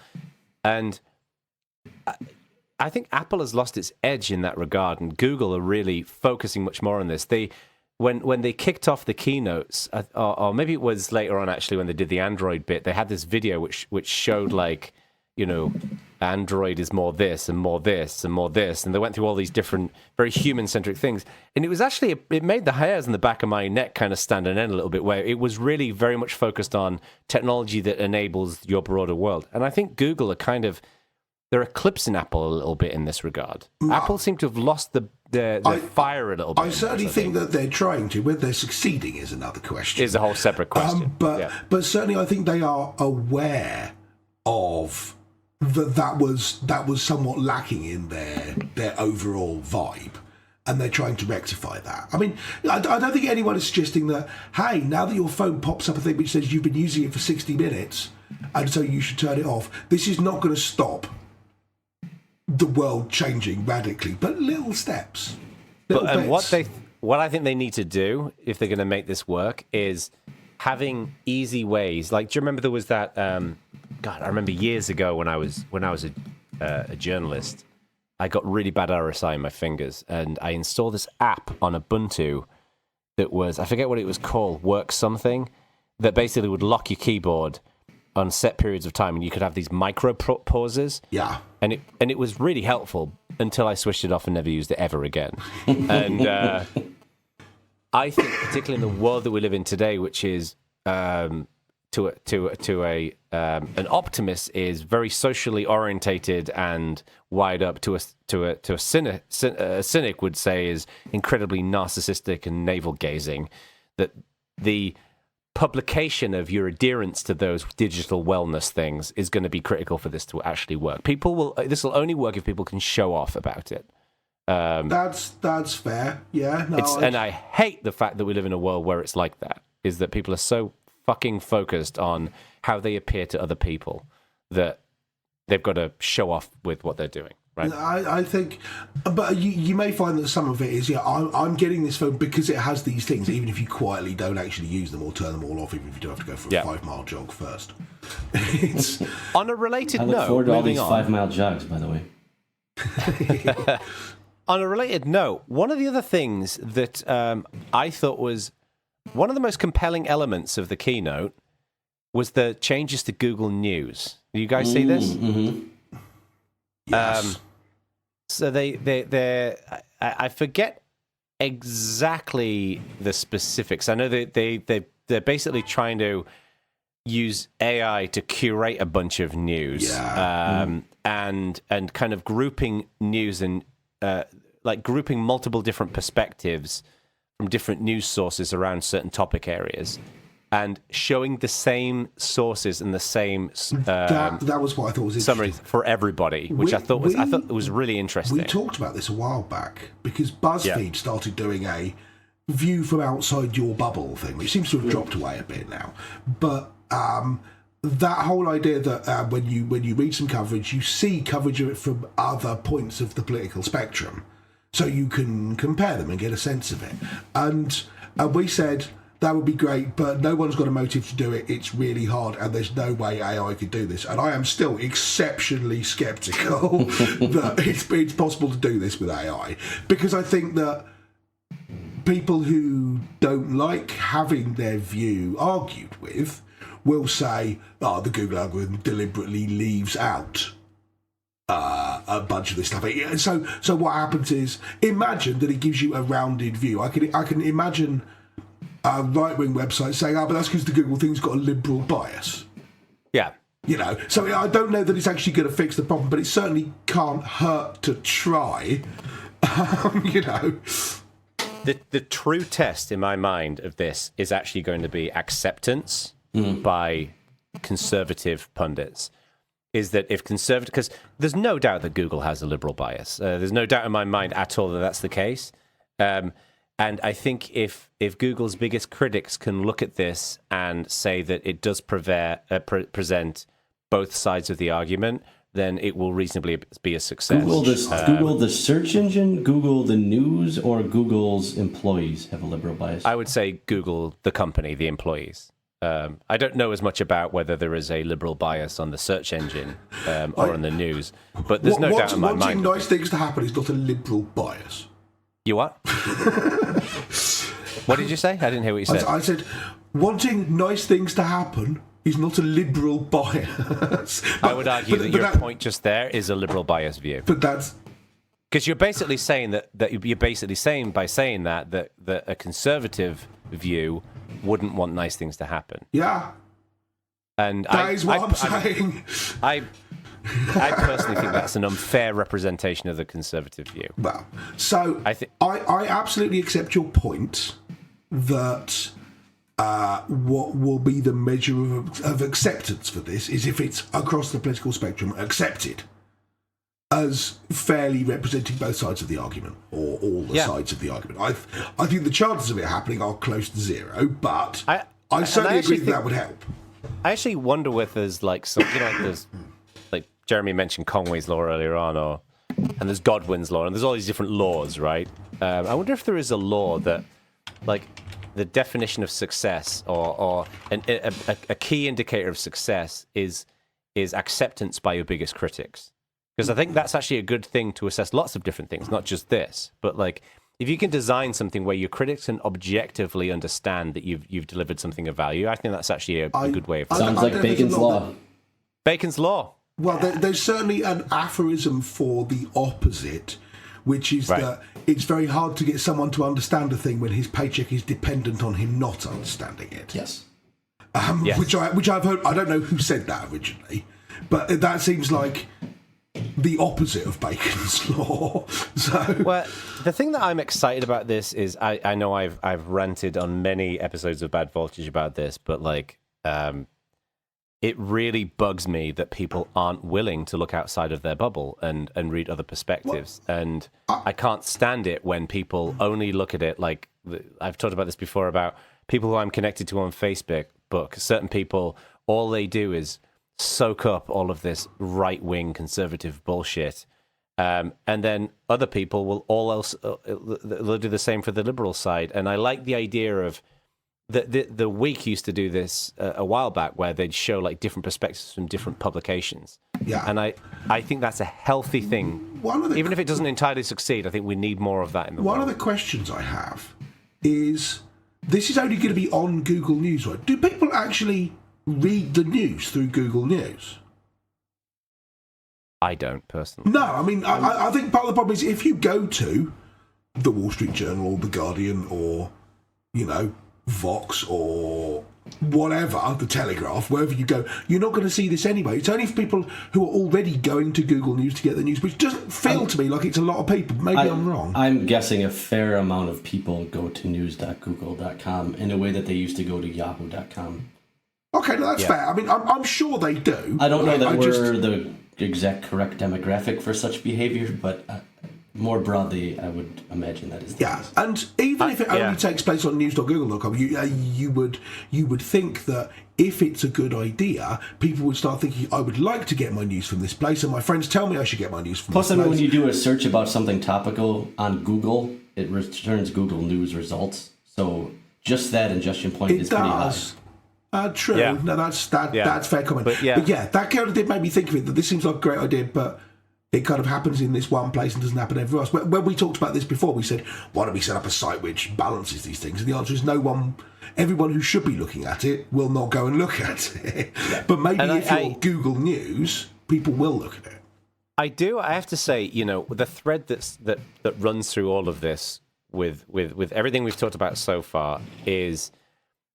And I think Apple has lost its edge in that regard, and Google are really focusing much more on this. When they kicked off the keynotes, or maybe it was later on actually when they did the Android bit, they had this video which showed like Android is more this and more this and more this, and they went through all these different, very human-centric things. And it was actually, it made the hairs in the back of my neck kind of stand on end a little bit, where it was really very much focused on technology that enables your broader world. And I think Google they're eclipsing Apple a little bit in this regard. Apple seemed to have lost the fire a little bit. I certainly think that they're trying to. Whether they're succeeding is another question. Is a whole separate question. But certainly I think they are aware of that was somewhat lacking in their overall vibe, and they're trying to rectify that. I mean, I don't think anyone is suggesting that, hey, now that your phone pops up a thing which says you've been using it for 60 minutes and so you should turn it off, this is not going to stop the world changing radically, but little steps. And what I think they need to do, if they're going to make this work, is having easy ways. Like, do you remember there was that? I remember years ago when I was a journalist, I got really bad RSI in my fingers, and I installed this app on Ubuntu that was, I forget what it was called, Work Something, that basically would lock your keyboard on set periods of time, and you could have these micro pauses. Yeah. And it was really helpful until I switched it off and never used it ever again. And I think, particularly in the world that we live in today, which is an optimist is very socially orientated and wired up, to a cynic would say is incredibly narcissistic and navel gazing, that the publication of your adherence to those digital wellness things is going to be critical for this to actually work. This will only work if people can show off about it. That's fair. Yeah. No, and I hate the fact that we live in a world where it's like that, is that people are so fucking focused on how they appear to other people that they've got to show off with what they're doing. Right. I think, but you may find that some of it is, I'm getting this phone because it has these things, even if you quietly don't actually use them or turn them all off, even if you don't have to go for a 5-mile jog first. It's on a related note. I look forward to all these 5-mile jogs, by the way. On a related note, one of the other things that I thought was one of the most compelling elements of the keynote was the changes to Google News. Do you guys see this? Mm-hmm. Yes. So I forget exactly the specifics. I know they're basically trying to use AI to curate a bunch of news, and kind of grouping news and like grouping multiple different perspectives from different news sources around certain topic areas, and showing the same sources and the same that was what I thought was summary for everybody, which I thought was really interesting. We talked about this a while back because BuzzFeed started doing a view from outside your bubble thing, which seems to have dropped away a bit now. But that whole idea that when you read some coverage, you see coverage of it from other points of the political spectrum, so you can compare them and get a sense of it. And we said that would be great, but no one's got a motive to do it. It's really hard, and there's no way AI could do this. And I am still exceptionally sceptical that it's possible to do this with AI, because I think that people who don't like having their view argued with will say, the Google algorithm deliberately leaves out a bunch of this stuff. So what happens is, imagine that it gives you a rounded view. I can imagine a right-wing website saying, but that's because the Google thing's got a liberal bias. Yeah. So I don't know that it's actually going to fix the problem, but it certainly can't hurt to try. The true test in my mind of this is actually going to be acceptance by conservative pundits. Is that if conservative, because there's no doubt that Google has a liberal bias. There's no doubt in my mind at all that that's the case. And I think if Google's biggest critics can look at this and say that it does present both sides of the argument, then it will reasonably be a success. Google the search engine, Google the news, or Google's employees have a liberal bias? I would say Google, the company, the employees. I don't know as much about whether there is a liberal bias on the search engine or on the news, but there's no doubt in my mind. Wanting nice things to happen is not a liberal bias. You what? What did you say? I didn't hear what you said. I said, wanting nice things to happen is not a liberal bias. I would argue that your point just there is a liberal bias view. But that's... Because you're basically saying that you're basically saying by saying that a conservative view wouldn't want nice things to happen. Yeah. And that is what I'm saying. I personally think that's an unfair representation of the conservative view. Well, so I absolutely accept your point that what will be the measure of acceptance for this is if it's across the political spectrum accepted as fairly representing both sides of the argument, or all the sides of the argument. I think the chances of it happening are close to zero, but I certainly agree that would help. I actually wonder if there's like some, there's like Jeremy mentioned Conway's law earlier on, and there's Godwin's law, and there's all these different laws, right? I wonder if there is a law that, like, the definition of success or a key indicator of success is acceptance by your biggest critics. Because I think that's actually a good thing to assess lots of different things, not just this. But like, if you can design something where your critics can objectively understand that you've delivered something of value, I think that's actually a good way of. Sounds like Bacon's law. Bacon's law. Well, there's certainly an aphorism for the opposite, which is that it's very hard to get someone to understand a thing when his paycheck is dependent on him not understanding it. Yes. Yes. Which I've heard. I don't know who said that originally, but that seems like the opposite of Bacon's law. So, well, the thing that I'm excited about this is I know I've ranted on many episodes of Bad Voltage about this, but like it really bugs me that people aren't willing to look outside of their bubble and read other perspectives. Well, and I can't stand it when people only look at it like I've talked about this before about people who I'm connected to on Facebook. Certain people, all they do is soak up all of this right-wing conservative bullshit, and then other people will they'll do the same for the liberal side. And I like the idea of the Week used to do this a while back, where they'd show like different perspectives from different publications. Yeah, and I think that's a healthy thing. Even if it doesn't entirely succeed, I think we need more of that in the world. One of the questions I have is, this is only going to be on Google News, right? Do people actually read the news through Google News? I don't personally. No, I mean, I think part of the problem is if you go to the Wall Street Journal or the Guardian or, Vox or whatever, the Telegraph, wherever you go, you're not going to see this anyway. It's only for people who are already going to Google News to get the news, which doesn't feel to me like it's a lot of people. Maybe I'm wrong. I'm guessing a fair amount of people go to news.google.com in a way that they used to go to yahoo.com. Okay, no, that's fair. I mean, I'm sure they do. I don't know that we're the exact correct demographic for such behavior, but more broadly, I would imagine that is the case. And even if it only takes place on news.google.com, you would think that if it's a good idea, people would start thinking, I would like to get my news from this place, and my friends tell me I should get my news from this place. Plus, I mean, when you do a search about something topical on Google, it returns Google News results. So just that ingestion point is pretty high. True. Yeah. No, that's fair comment. But that kind of did make me think of it, that this seems like a great idea, but it kind of happens in this one place and doesn't happen everywhere else. When we talked about this before, we said, why don't we set up a site which balances these things? And the answer is everyone who should be looking at it will not go and look at it. Yeah. But maybe if you're Google News, people will look at it. I have to say, the thread that runs through all of this with everything we've talked about so far is,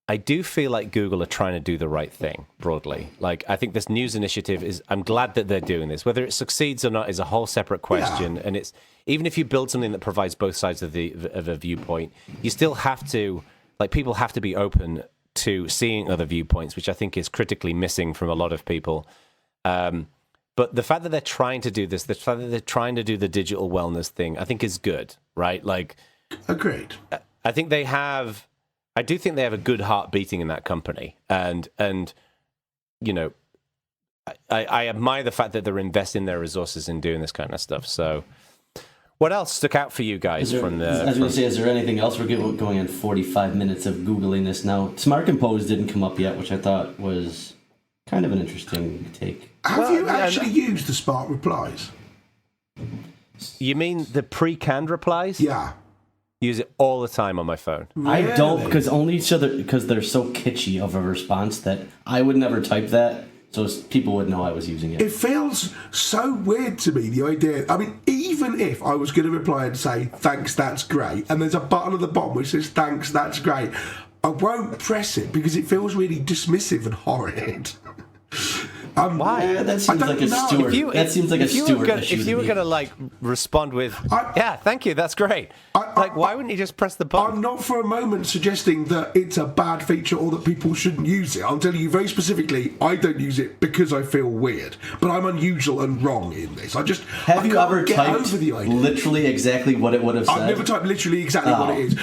I do feel like Google are trying to do the right thing broadly. Like, I think this news initiative I'm glad that they're doing this. Whether it succeeds or not is a whole separate question. Yeah. And it's, even if you build something that provides both sides of a viewpoint, you still have to, people have to be open to seeing other viewpoints, which I think is critically missing from a lot of people. But the fact that they're trying to do this, the fact that they're trying to do the digital wellness thing, I think is good, right? Agreed. I do think they have a good heart beating in that company, and I admire the fact that they're investing their resources in doing this kind of stuff. So, what else stuck out for you guys from the? I was going to say, is there anything else? We're going in 45 minutes of Googling this now. Smart Compose didn't come up yet, which I thought was kind of an interesting take. Have you actually used the Smart Replies? You mean the pre-canned replies? Yeah. Use it all the time on my phone. I don't, because they're so kitschy of a response that I would never type that, so people would know I was using it. It feels so weird to me, the idea. I mean, even if I was going to reply and say, thanks, that's great, and there's a button at the bottom which says, thanks, that's great, I won't press it because it feels really dismissive and horrid. Why? Yeah, that seems like a Stuart. That seems like a Stuart issue. If you were going to like respond with, yeah, thank you, that's great. Why wouldn't you just press the button? I'm not for a moment suggesting that it's a bad feature or that people shouldn't use it. I'm telling you very specifically, I don't use it because I feel weird. But I'm unusual and wrong in this. Have you ever typed literally exactly what it would have said? I've never typed literally exactly what it is.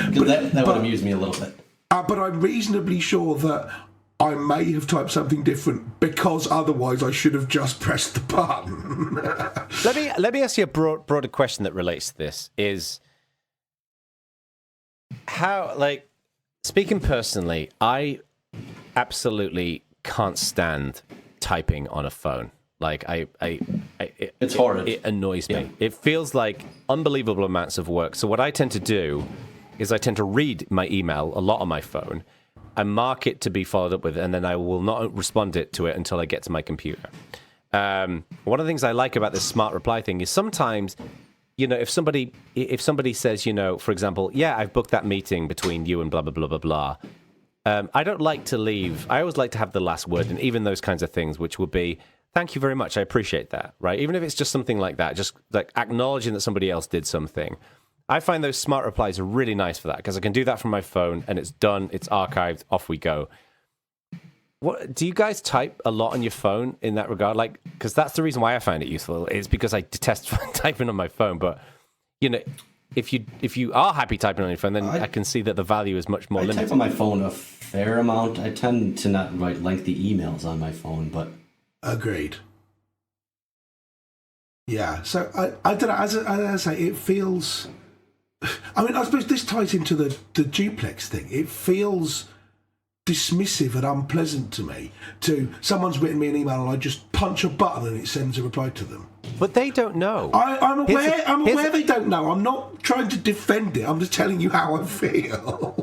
That would amuse me a little bit. But I'm reasonably sure that I may have typed something different because otherwise I should have just pressed the button. Let me ask you a broader question that relates to this. Is how, like, speaking personally, I absolutely can't stand typing on a phone. Like, it's horrid. It annoys me. It feels like unbelievable amounts of work. So what I tend to do is I tend to read my email a lot on my phone. I mark it to be followed up with, and then I will not respond to it until I get to my computer. One of the things I like about this smart reply thing is sometimes, you know, if somebody says, you know, for example, yeah, I've booked that meeting between you and blah, blah, blah, blah, blah. I don't like to leave. I always like to have the last word, and even those kinds of things, which would be, thank you very much, I appreciate that, right? Even if it's just something like that, just like acknowledging that somebody else did something. I find those smart replies are really nice for that because I can do that from my phone and it's done, it's archived, off we go. What do you guys type a lot on your phone in that regard? Like, because that's the reason why I find it useful is because I detest typing on my phone. But you know, if you are happy typing on your phone, then I can see that the value is much more limited. I type on my phone a fair amount. I tend to not write lengthy emails on my phone, but agreed. Yeah, so I don't know. As I say, it feels. I mean, I suppose this ties into the duplex thing. It feels dismissive and unpleasant to me. Someone's written me an email and I just punch a button and it sends a reply to them. But they don't know. I'm aware they don't know. I'm not trying to defend it. I'm just telling you how I feel.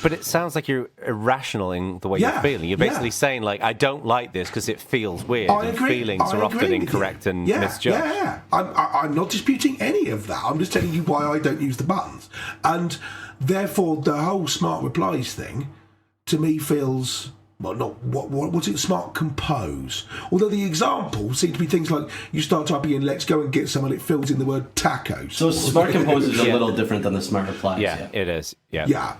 But it sounds like you're irrational in the way you're feeling. You're basically saying, like, I don't like this because it feels weird. I agree. Feelings are often incorrect and misjudged. Yeah. I'm not disputing any of that. I'm just telling you why I don't use the buttons. And therefore, the whole smart replies thing, to me, feels... Well, not what's it? Smart compose. Although the examples seem to be things like you start typing in "Let's go and get some," and it fills in the word tacos. So smart compose is a little different than the smart replies. Yeah, it is. Yeah.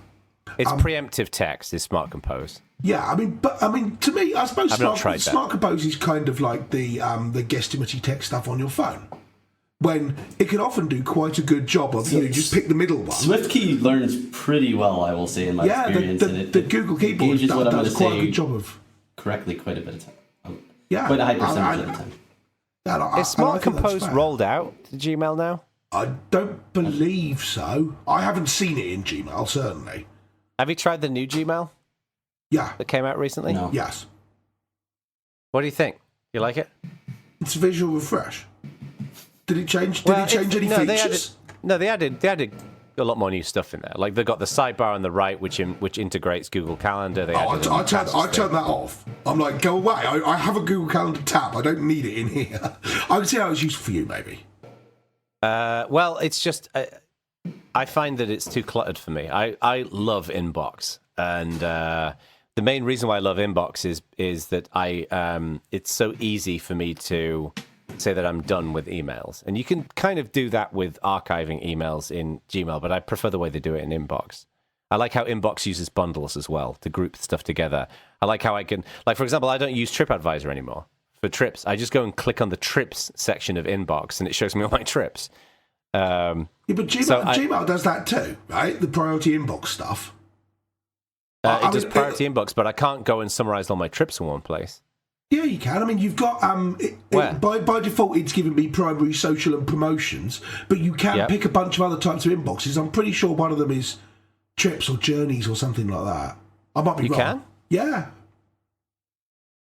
It's preemptive text is smart compose. Yeah, I mean, to me, I suppose smart compose is kind of like the guesstimate text stuff on your phone. When it can often do quite a good job of, just pick the middle one. SwiftKey learns pretty well, I will say, in my experience. The Google keyboard does quite a good job of... Correctly quite a bit of time. Yeah. Quite a high percentage of the time. Is Smart Compose rolled out to Gmail now? I don't believe so. I haven't seen it in Gmail, certainly. Have you tried the new Gmail? Yeah. That came out recently? No. Yes. What do you think? You like it? It's a visual refresh. Did it change? Did it change any features? They added a lot more new stuff in there. Like they got the sidebar on the right, which integrates Google Calendar. I turned that off. I'm like, go away. I have a Google Calendar tab. I don't need it in here. I can see how it's useful for you, maybe. Well, it's just I find that it's too cluttered for me. I love Inbox, and the main reason why I love Inbox is that it's so easy for me to say that I'm done with emails. And you can kind of do that with archiving emails in Gmail, but I prefer the way they do it in Inbox. I like how Inbox uses bundles as well to group stuff together. I like how I can, like, for example, I don't use TripAdvisor anymore for trips. I just go and click on the trips section of Inbox and it shows me all my trips. But Gmail does that too, right? The priority inbox stuff. It does priority inbox, but I can't go and summarize all my trips in one place. Yeah, you can. I mean, you've got by default, it's giving me primary, social, and promotions. But you can pick a bunch of other types of inboxes. I'm pretty sure one of them is trips or journeys or something like that. I might be wrong. You can? Yeah.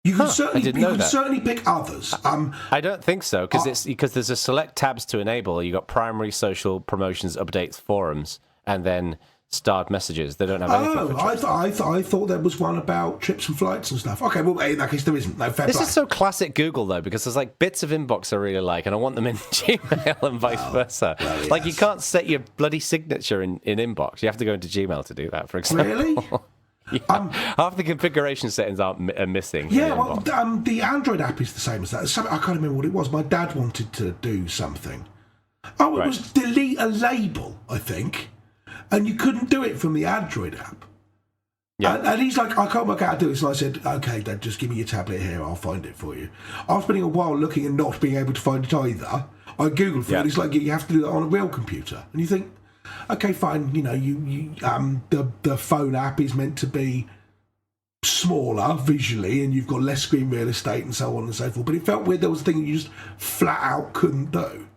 You can certainly pick others. I don't think so because there's a select tabs to enable. You got primary, social, promotions, updates, forums, and then starred messages. They don't have anything for trips. I thought there was one about trips and flights and stuff. Okay, well, in that case, there isn't. No, fair This play. is so classic Google, though, because there's like bits of inbox I really like, and I want them in Gmail and vice versa. well, Like, you yes. can't set your bloody signature in inbox. You have to go into Gmail to do that, for example. Really? Yeah. Half the configuration settings are missing. Yeah, in the well, inbox. the Android app is the same as that. I can't remember what it was. My dad wanted to do something. Oh, it was delete a label, I think. And you couldn't do it from the Android app. Yeah. And he's like, I can't work out how to do this. And I said, okay, Dad, just give me your tablet here. I'll find it for you. After spending a while looking and not being able to find it either, I Googled for it. And it's like, you have to do that on a real computer. And you think, okay, fine. You know, the phone app is meant to be smaller visually and you've got less screen real estate and so on and so forth. But it felt weird there was a thing you just flat out couldn't do.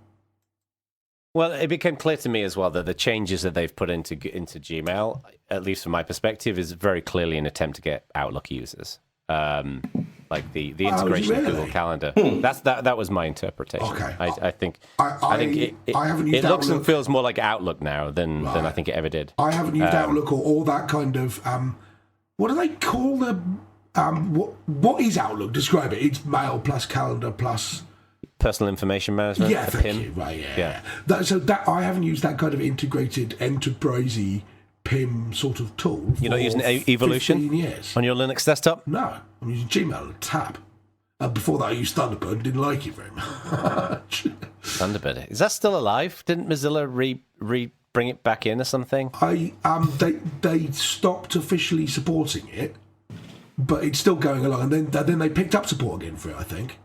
Well, it became clear to me as well that the changes that they've put into Gmail, at least from my perspective, is very clearly an attempt to get Outlook users. Like the integration of Google Calendar. That was my interpretation. Okay. I think I haven't used it looks Outlook. and feels more like Outlook now than I think it ever did. I haven't used Outlook or that kind of what do they call the what is Outlook? Describe it. It's mail plus calendar plus Personal information management. yeah, thank PIM. you. Right, yeah. That I haven't used that kind of integrated enterprisey PIM sort of tool. You're not for using Evolution 15 years. on your Linux desktop? No, I'm using Gmail and Tab. Before that, I used Thunderbird and didn't like it very much. Thunderbird. Is that still alive? Didn't Mozilla bring it back in or something? They stopped officially supporting it, but it's still going along. And then they picked up support again for it, I think.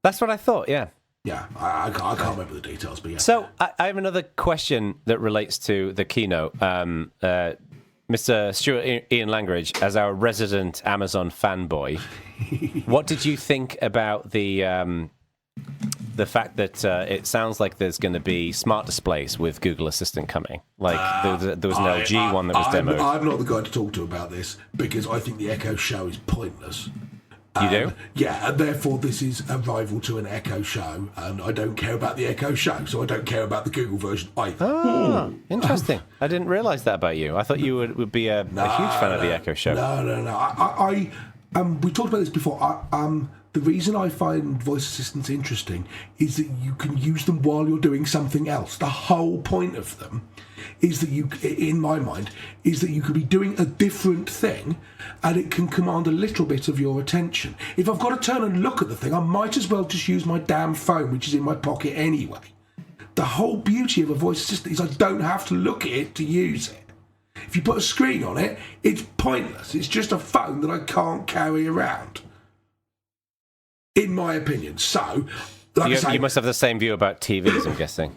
That's what I thought, yeah. Yeah, I can't remember the details, but yeah. So I have another question that relates to the keynote. Mr. Stuart Ian Langridge, as our resident Amazon fanboy, what did you think about the fact that it sounds like there's going to be smart displays with Google Assistant coming? Like there was an LG one that was demoed. I'm not the guy to talk to about this because I think the Echo Show is pointless. You do? Yeah, and therefore this is a rival to an Echo Show, and I don't care about the Echo Show, so I don't care about the Google version either. Oh, interesting. I didn't realise that about you. I thought you would be a huge fan of the Echo Show. No. We talked about this before. The reason I find voice assistants interesting is that you can use them while you're doing something else. The whole point of them is that in my mind, is that you could be doing a different thing and it can command a little bit of your attention. If I've got to turn and look at the thing, I might as well just use my damn phone, which is in my pocket anyway. The whole beauty of a voice assistant is I don't have to look at it to use it. If you put a screen on it, it's pointless. It's just a phone that I can't carry around. In my opinion. So, like I say, you must have the same view about TVs, I'm guessing.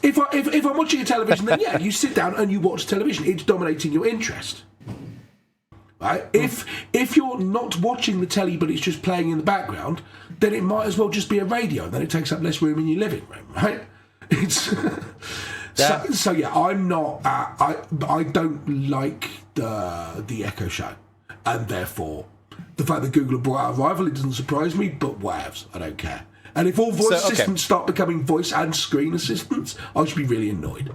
If I'm watching a television, then yeah, you sit down and you watch television. It's dominating your interest. Right? If you're not watching the telly but it's just playing in the background, then it might as well just be a radio. Then it takes up less room in your living room, right? It's so yeah. I'm not. I don't like the Echo Show, and therefore the fact that Google have brought out a rival, it doesn't surprise me. But whatevs, I don't care. And if all voice assistants start becoming voice and screen assistants, I should be really annoyed.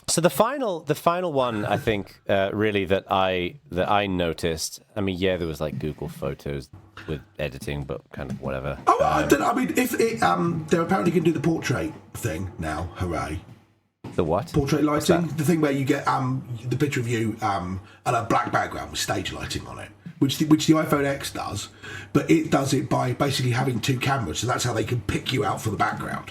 So the final one, I think, really that I noticed. I mean, yeah, there was like Google Photos with editing, but kind of whatever. Oh, I don't know. I mean, if it, they're apparently going to do the portrait thing now. Hooray! The what? Portrait lighting, the thing where you get the picture of you and a black background with stage lighting on it, which the iPhone X does, but it does it by basically having two cameras, so that's how they can pick you out for the background.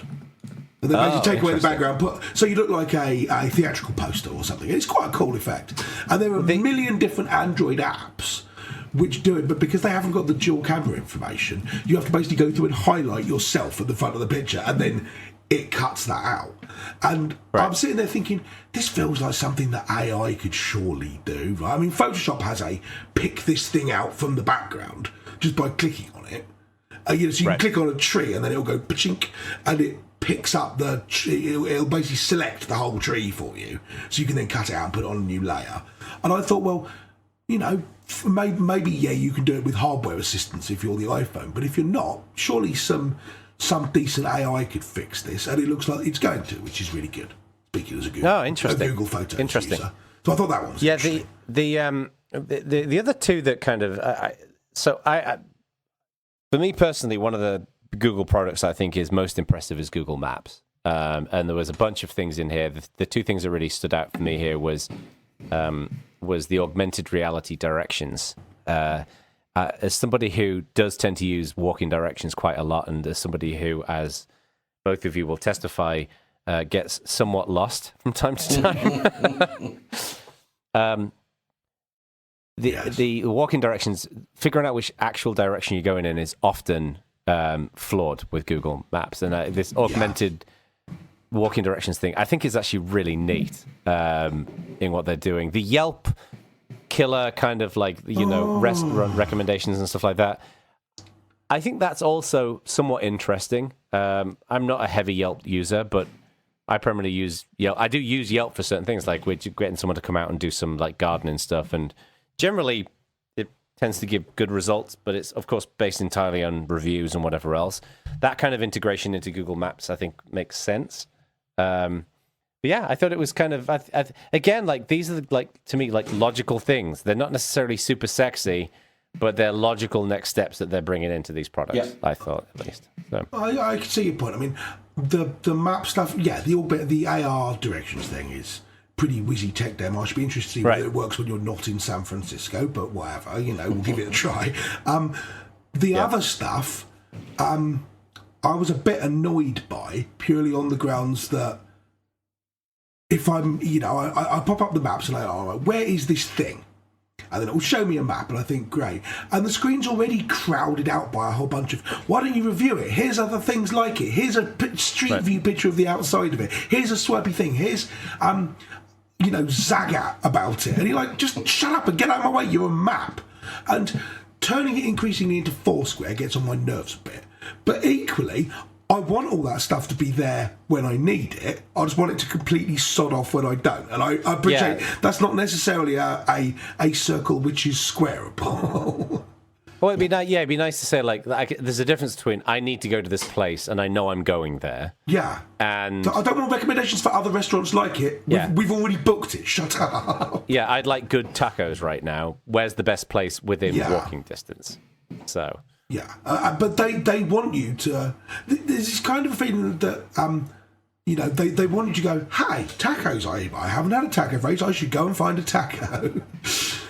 And they basically take away the background, so you look like a theatrical poster or something. It's quite a cool effect. And there are a million different Android apps which do it, but because they haven't got the dual camera information, you have to basically go through and highlight yourself at the front of the picture, and then it cuts that out. And I'm sitting there thinking, this feels like something that AI could surely do. Right? I mean, Photoshop has a pick this thing out from the background just by clicking on it. So you can click on a tree and then it'll go pachink, and it picks up the tree. It'll basically select the whole tree for you, so you can then cut it out and put it on a new layer. And I thought, well, you know, maybe you can do it with hardware assistance if you're the iPhone, but if you're not, surely some decent AI could fix this, and it looks like it's going to, which is really good. speaking as a Google Photos Interesting. user. So I thought that one was interesting. The other two that kind of for me personally, one of the Google products I think is most impressive is Google Maps. And there was a bunch of things in here. The two things that really stood out for me here was the augmented reality directions. As somebody who does tend to use walking directions quite a lot, and as somebody who, as both of you will testify, gets somewhat lost from time to time. The walking directions, figuring out which actual direction you're going in is often flawed with Google Maps. And this augmented walking directions thing, I think is actually really neat in what they're doing. The Yelp killer kind of like, restaurant recommendations and stuff like that, I think that's also somewhat interesting. I'm not a heavy Yelp user, but I primarily use Yelp. I do use Yelp for certain things, like we're getting someone to come out and do some like gardening stuff, and generally it tends to give good results, but it's of course based entirely on reviews and whatever else. That kind of integration into Google Maps, I think, makes sense. But yeah, I thought it was kind of again, like these are like, to me, like logical things. They're not necessarily super sexy, but they're logical next steps that they're bringing into these products. Yeah. I thought, at least. So. I can see your point. I mean, the map stuff, the AR directions thing is pretty whizzy tech demo. I should be interested to see whether it works when you're not in San Francisco, but whatever, we'll give it a try. The other stuff, I was a bit annoyed by, purely on the grounds that if I'm, I pop up the maps and where is this thing? And then it will show me a map, and I think, great. And the screen's already crowded out by a whole bunch of, why don't you review it? Here's other things like it. Here's a street view picture of the outside of it. Here's a swipey thing. Here's, Zagat about it. And you're like, just shut up and get out of my way. You're a map. And turning it increasingly into Foursquare gets on my nerves a bit. But equally, I want all that stuff to be there when I need it. I just want it to completely sod off when I don't. And I appreciate that's not necessarily a circle which is squareable. Well, it'd be nice to say, like, there's a difference between I need to go to this place and I know I'm going there. Yeah. And so I don't want recommendations for other restaurants like it. We've already booked it. Shut up. Yeah, I'd like good tacos right now. Where's the best place within walking distance? So... Yeah, but they want you to... There's this kind of feeling that, they want you to go, hey, tacos, I haven't had a taco for ages, I should go and find a taco. And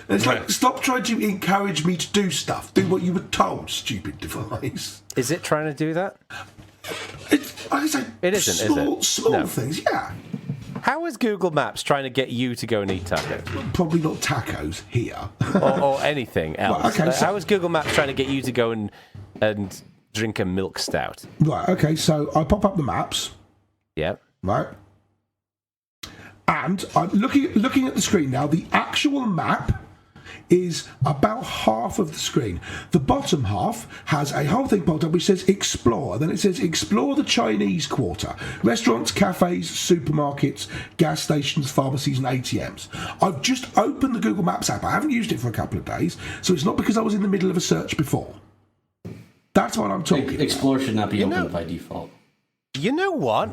it's like, stop trying to encourage me to do stuff. Do what you were told, stupid device. Is it trying to do that? Like I say, it isn't, is it? Small things, yeah. How is Google Maps trying to get you to go and eat tacos? Probably not tacos here. or anything else. Right, okay, how is Google Maps trying to get you to go and drink a milk stout? Right, okay, so I pop up the maps. Yep. Right. And I'm looking at the screen now. The actual map is about half of the screen. The bottom half has a whole thing popped up which says explore. Then it says explore the Chinese Quarter. Restaurants, cafes, supermarkets, gas stations, pharmacies and ATMs. I've just opened the Google Maps app. I haven't used it for a couple of days, so it's not because I was in the middle of a search before. That's what I'm talking about. Explore should not be open by default. You know what?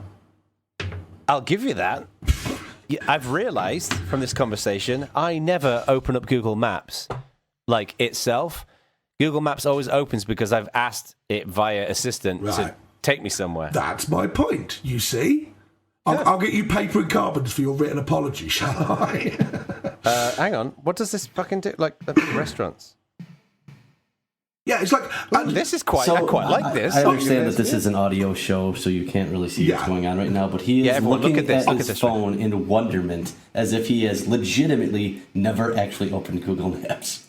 I'll give you that. I've realised from this conversation, I never open up Google Maps like itself. Google Maps always opens because I've asked it via Assistant to take me somewhere. That's my point, you see? I'll get you paper and carbons for your written apology, shall I? Hang on. What does this fucking do? Like, restaurants? Yeah, it's like... this is quite... I quite like this. I understand that this is an audio show, so you can't really see what's going on right now, but he is looking at his phone in wonderment, as if he has legitimately never actually opened Google Maps.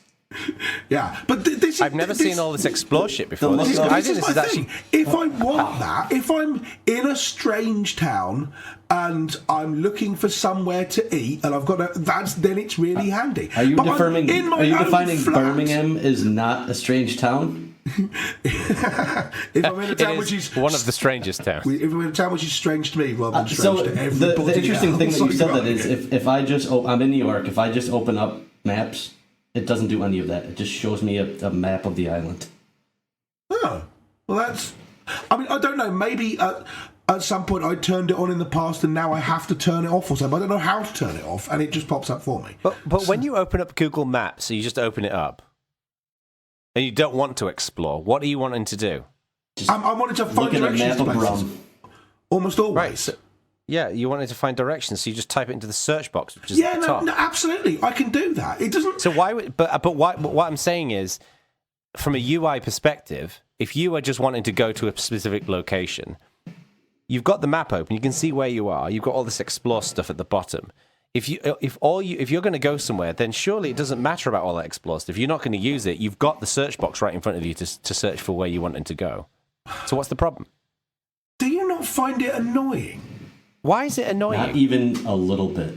Yeah, but I've never seen all this explore shit before. This is my thing. If I want that, if I'm in a strange town and I'm looking for somewhere to eat, and I've got then it's really handy. Are you defining Birmingham is not a strange town? If I'm in a town which is one of the strangest towns. If I'm in a town which is strange to me rather than strange to everybody. The interesting thing that you said that is if I just I'm in New York, if I just open up Maps, it doesn't do any of that. It just shows me a map of the island. Oh, well, that's... I mean, I don't know. Maybe a at some point I turned it on in the past and now I have to turn it off or something. I don't know how to turn it off, and it just pops up for me. But when you open up Google Maps, so you just open it up, and you don't want to explore, what are you wanting to do? I wanted to find directions to places. Almost always. Right. So, yeah, you wanted to find directions, so you just type it into the search box, which is at the top. No, absolutely, I can do that. It doesn't. So why? But what I'm saying is, from a UI perspective, if you are just wanting to go to a specific location, you've got the map open. You can see where you are. You've got all this explore stuff at the bottom. If you're going to go somewhere, then surely it doesn't matter about all that explore stuff. If you're not going to use it, you've got the search box right in front of you to search for where you wanted to go. So what's the problem? Do you not find it annoying? Why is it annoying? Not even a little bit.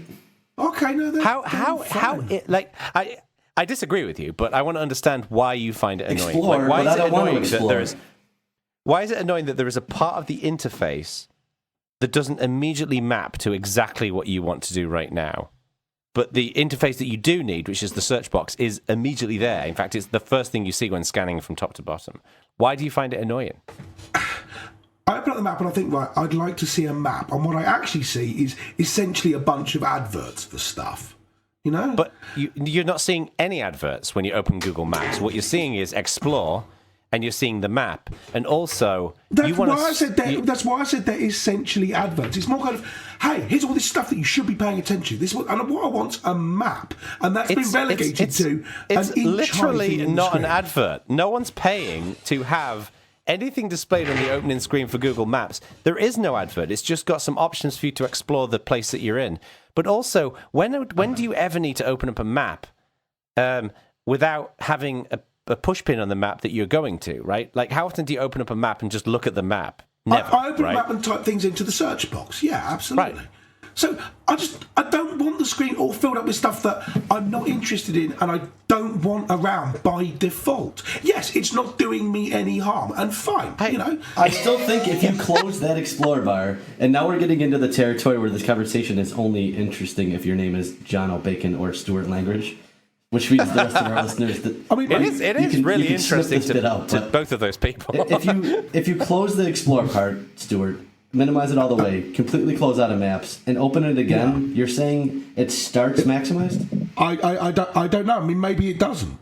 Okay, no. How it, like I disagree with you, but I want to understand why you find it annoying. Explore, like, why but is I it don't want to annoying that explore. there is? Why is it annoying that there is a part of the interface that doesn't immediately map to exactly what you want to do right now, but the interface that you do need, which is the search box, is immediately there. In fact, it's the first thing you see when scanning from top to bottom. Why do you find it annoying? I open up the map and I think, right, I'd like to see a map. And what I actually see is essentially a bunch of adverts for stuff, you know? But you're not seeing any adverts when you open Google Maps. What you're seeing is Explore, and you're seeing the map. And also, that's why I said they're essentially adverts. It's more kind of, hey, here's all this stuff that you should be paying attention to. And what I want's a map. And that's been relegated to it's an literally not an screen. advert. No one's paying to have anything displayed on the opening screen for Google Maps. There is no advert. It's just got some options for you to explore the place that you're in. But also, when do you ever need to open up a map without having a push pin on the map that you're going to, right? Like, how often do you open up a map and just look at the map? Never, I open right? a map and type things into the search box. Yeah, absolutely. Right. So I don't want the screen all filled up with stuff that I'm not interested in and I don't want around by default. Yes, it's not doing me any harm, and fine, you know. I still think if you close that Explore bar, and now we're getting into the territory where this conversation is only interesting if your name is Jono Bacon or Stuart Langridge, which means the rest of our listeners. I mean, it is really interesting to both of those people. if you close the Explore part, Stuart, minimize it all the way, completely close out of maps, and open it again, you're saying it starts maximized? I don't know. I mean, maybe it doesn't.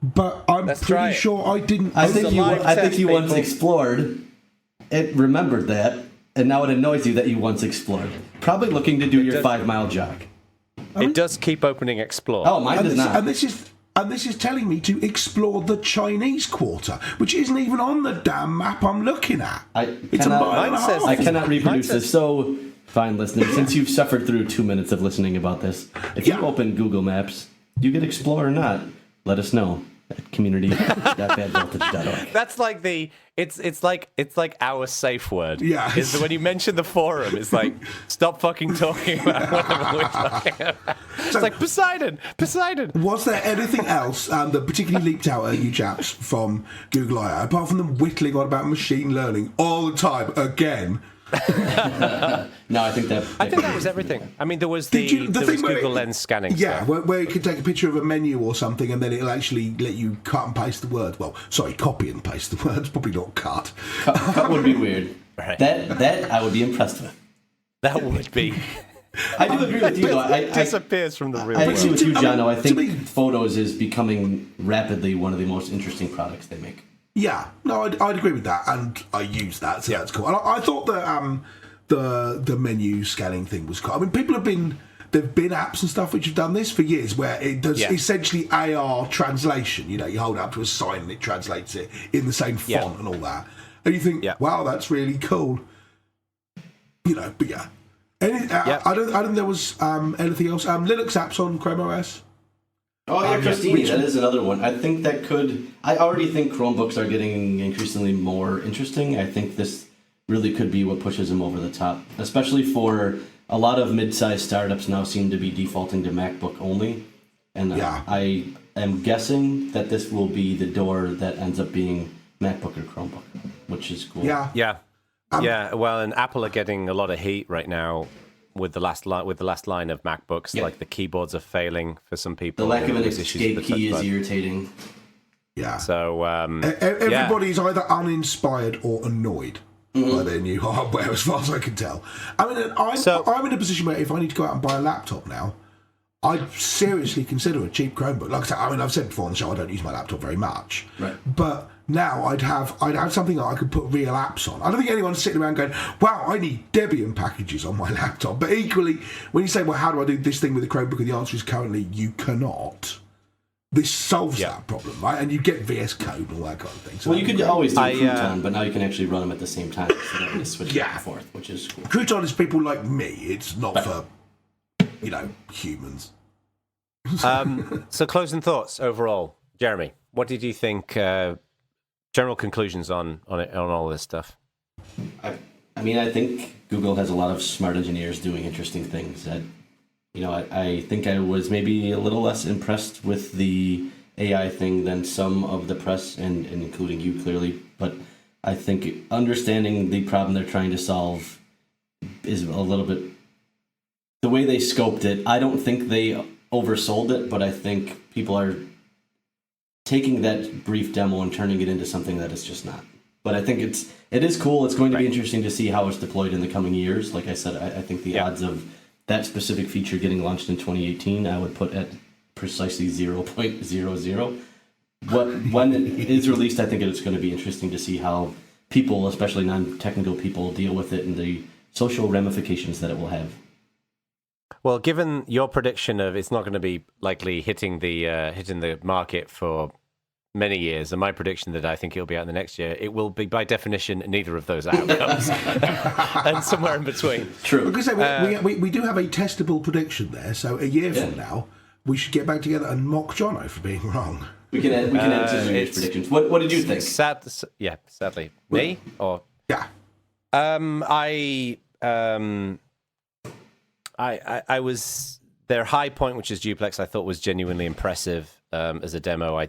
But I'm pretty sure I didn't. I think you once explored, it remembered that, and now it annoys you that you once explored. Probably looking to do your 5-mile jog. It does keep opening Explore. Oh, mine does not. And this is telling me to explore the Chinese Quarter, which isn't even on the damn map I'm looking at. It's a mile and a half. I cannot reproduce this. So, fine, listeners, since you've suffered through 2 minutes of listening about this, if you open Google Maps, do you get Explore or not? Let us know at community.badvoltage.org. That's like it's like our safe word. Yeah. Is that when you mention the forum, it's like, stop fucking talking about whatever we're talking about. It's like Poseidon. Was there anything else that particularly leaped out at you chaps from Google I/O, apart from them whittling on about machine learning all the time again? No, I think that was everything. I mean, there was the Google Lens scanning stuff. Where you could take a picture of a menu or something and then it'll actually let you cut and paste the word. Well, sorry, copy and paste the words, probably not cut. Cut would be weird. Right. That I would be impressed with. That would be. I do agree with you, though. It disappears from the real world. I agree with you, Jono. I think Photos is becoming rapidly one of the most interesting products they make. Yeah, no, I'd agree with that, and I use that, so that's cool. And I thought that the menu scanning thing was cool. I mean, there've been apps and stuff which have done this for years, where it does essentially AR translation. You know, you hold it up to a sign and it translates it in the same font and all that, and you think, wow, that's really cool. You know, but yeah. I don't think there was anything else. Linux apps on Chrome OS. Oh yeah, Christine, that is another one. I think that could. I already think Chromebooks are getting increasingly more interesting. I think this really could be what pushes them over the top, especially for a lot of mid-sized startups now seem to be defaulting to MacBook only. And I am guessing that this will be the door that ends up being MacBook or Chromebook, which is cool. Yeah. Well, and Apple are getting a lot of heat right now with the last line of MacBooks. Yep. Like the keyboards are failing for some people. The lack of an escape key is irritating. Yeah. So everybody's either uninspired or annoyed. by their new hardware, as far as I can tell. I mean, I'm in a position where if I need to go out and buy a laptop now, I'd seriously consider a cheap Chromebook. Like I said, I've said before on the show, I don't use my laptop very much. Right. But now I'd have something that I could put real apps on. I don't think anyone's sitting around going, wow, I need Debian packages on my laptop. But equally, when you say, well, how do I do this thing with a Chromebook? And the answer is currently you cannot. This solves that problem, right? And you get VS Code and all that kind of thing. So well, you could always do Crouton, but now you can actually run them at the same time instead of just switching back and forth, which is cool. Crouton is people like me. It's not for, humans. So closing thoughts overall. Jeremy, what did you think, general conclusions on all this stuff? I mean, I think Google has a lot of smart engineers doing interesting things. I think I was maybe a little less impressed with the AI thing than some of the press, and including you clearly. But I think understanding the problem they're trying to solve is a little bit... The way they scoped it, I don't think they oversold it, but I think people are taking that brief demo and turning it into something that it's just not. But I think it is cool. It's going to be interesting to see how it's deployed in the coming years. Like I said, I think the odds of that specific feature getting launched in 2018, I would put at precisely 0.00. When it is released, I think it's going to be interesting to see how people, especially non-technical people, deal with it and the social ramifications that it will have. Well, given your prediction of it's not going to be likely hitting the market for many years, and my prediction that I think it'll be out in the next year, it will be by definition neither of those outcomes, and somewhere in between. True. Because we do have a testable prediction there. So a year from now, we should get back together and mock Jono for being wrong. We can add to the predictions. What did you think? Sadly, me or yeah. I was their high point, which is Duplex. I thought was genuinely impressive as a demo. I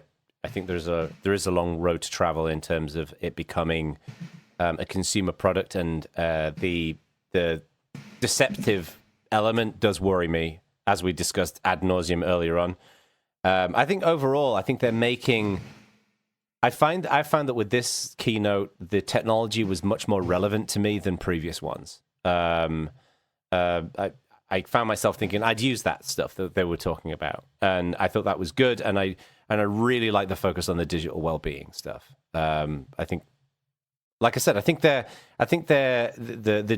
think there is a long road to travel in terms of it becoming a consumer product, and the deceptive element does worry me, as we discussed ad nauseum earlier on. I think overall, they're making. I found that with this keynote, the technology was much more relevant to me than previous ones. I found myself thinking I'd use that stuff that they were talking about, and I thought that was good. And I really like the focus on the digital well-being stuff. I think, like I said, I think the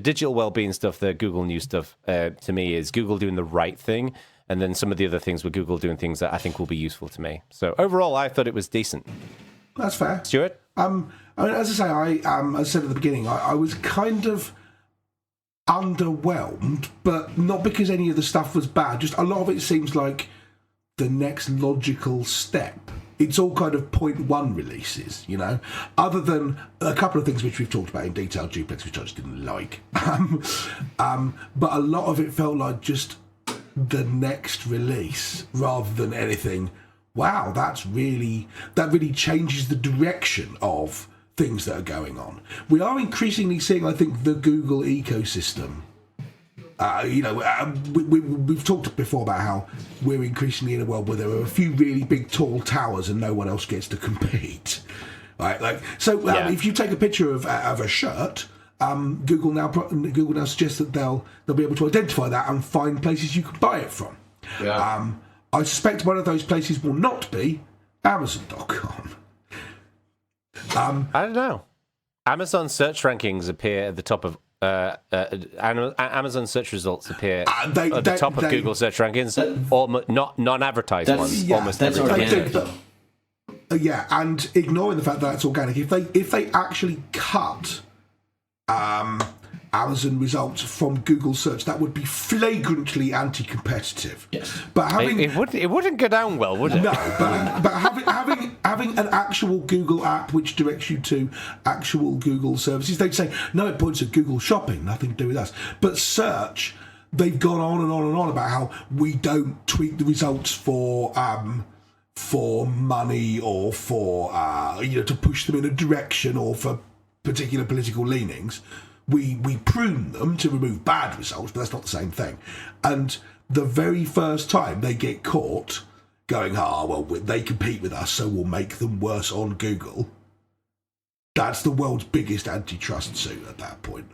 digital well-being stuff, the Google News stuff, to me is Google doing the right thing, and then some of the other things were Google doing things that I think will be useful to me. So overall, I thought it was decent. That's fair, Stuart. I mean, as I say, as I said at the beginning, I was kind of underwhelmed, but not because any of the stuff was bad. Just a lot of it seems like the next logical step. It's all kind of 0.1 releases, other than a couple of things which we've talked about in detail, Duplex, which I just didn't like. But a lot of it felt like just the next release rather than anything. Wow, that really changes the direction of things that are going on. We are increasingly seeing, I think, the Google ecosystem. We've talked before about how we're increasingly in a world where there are a few really big, tall towers and no one else gets to compete. Right? If you take a picture of a shirt, Google now suggests that they'll be able to identify that and find places you can buy it from. Yeah. I suspect one of those places will not be Amazon.com. I don't know. Amazon search rankings appear at the top of Amazon search results appear at the top of Google search rankings, or not non-advertised ones. Yeah, almost that's every organic. And ignoring the fact that it's organic, if they actually cut Amazon results from Google search, that would be flagrantly anti-competitive. Yes, but it wouldn't go down well, would it? No, but having an actual Google app which directs you to actual Google services, they'd say no, it points at Google Shopping, nothing to do with us. But search, they've gone on and on and on about how we don't tweak the results for money or for to push them in a direction or for particular political leanings. We prune them to remove bad results, but that's not the same thing. And the very first time they get caught going, they compete with us, so we'll make them worse on Google, that's the world's biggest antitrust suit at that point.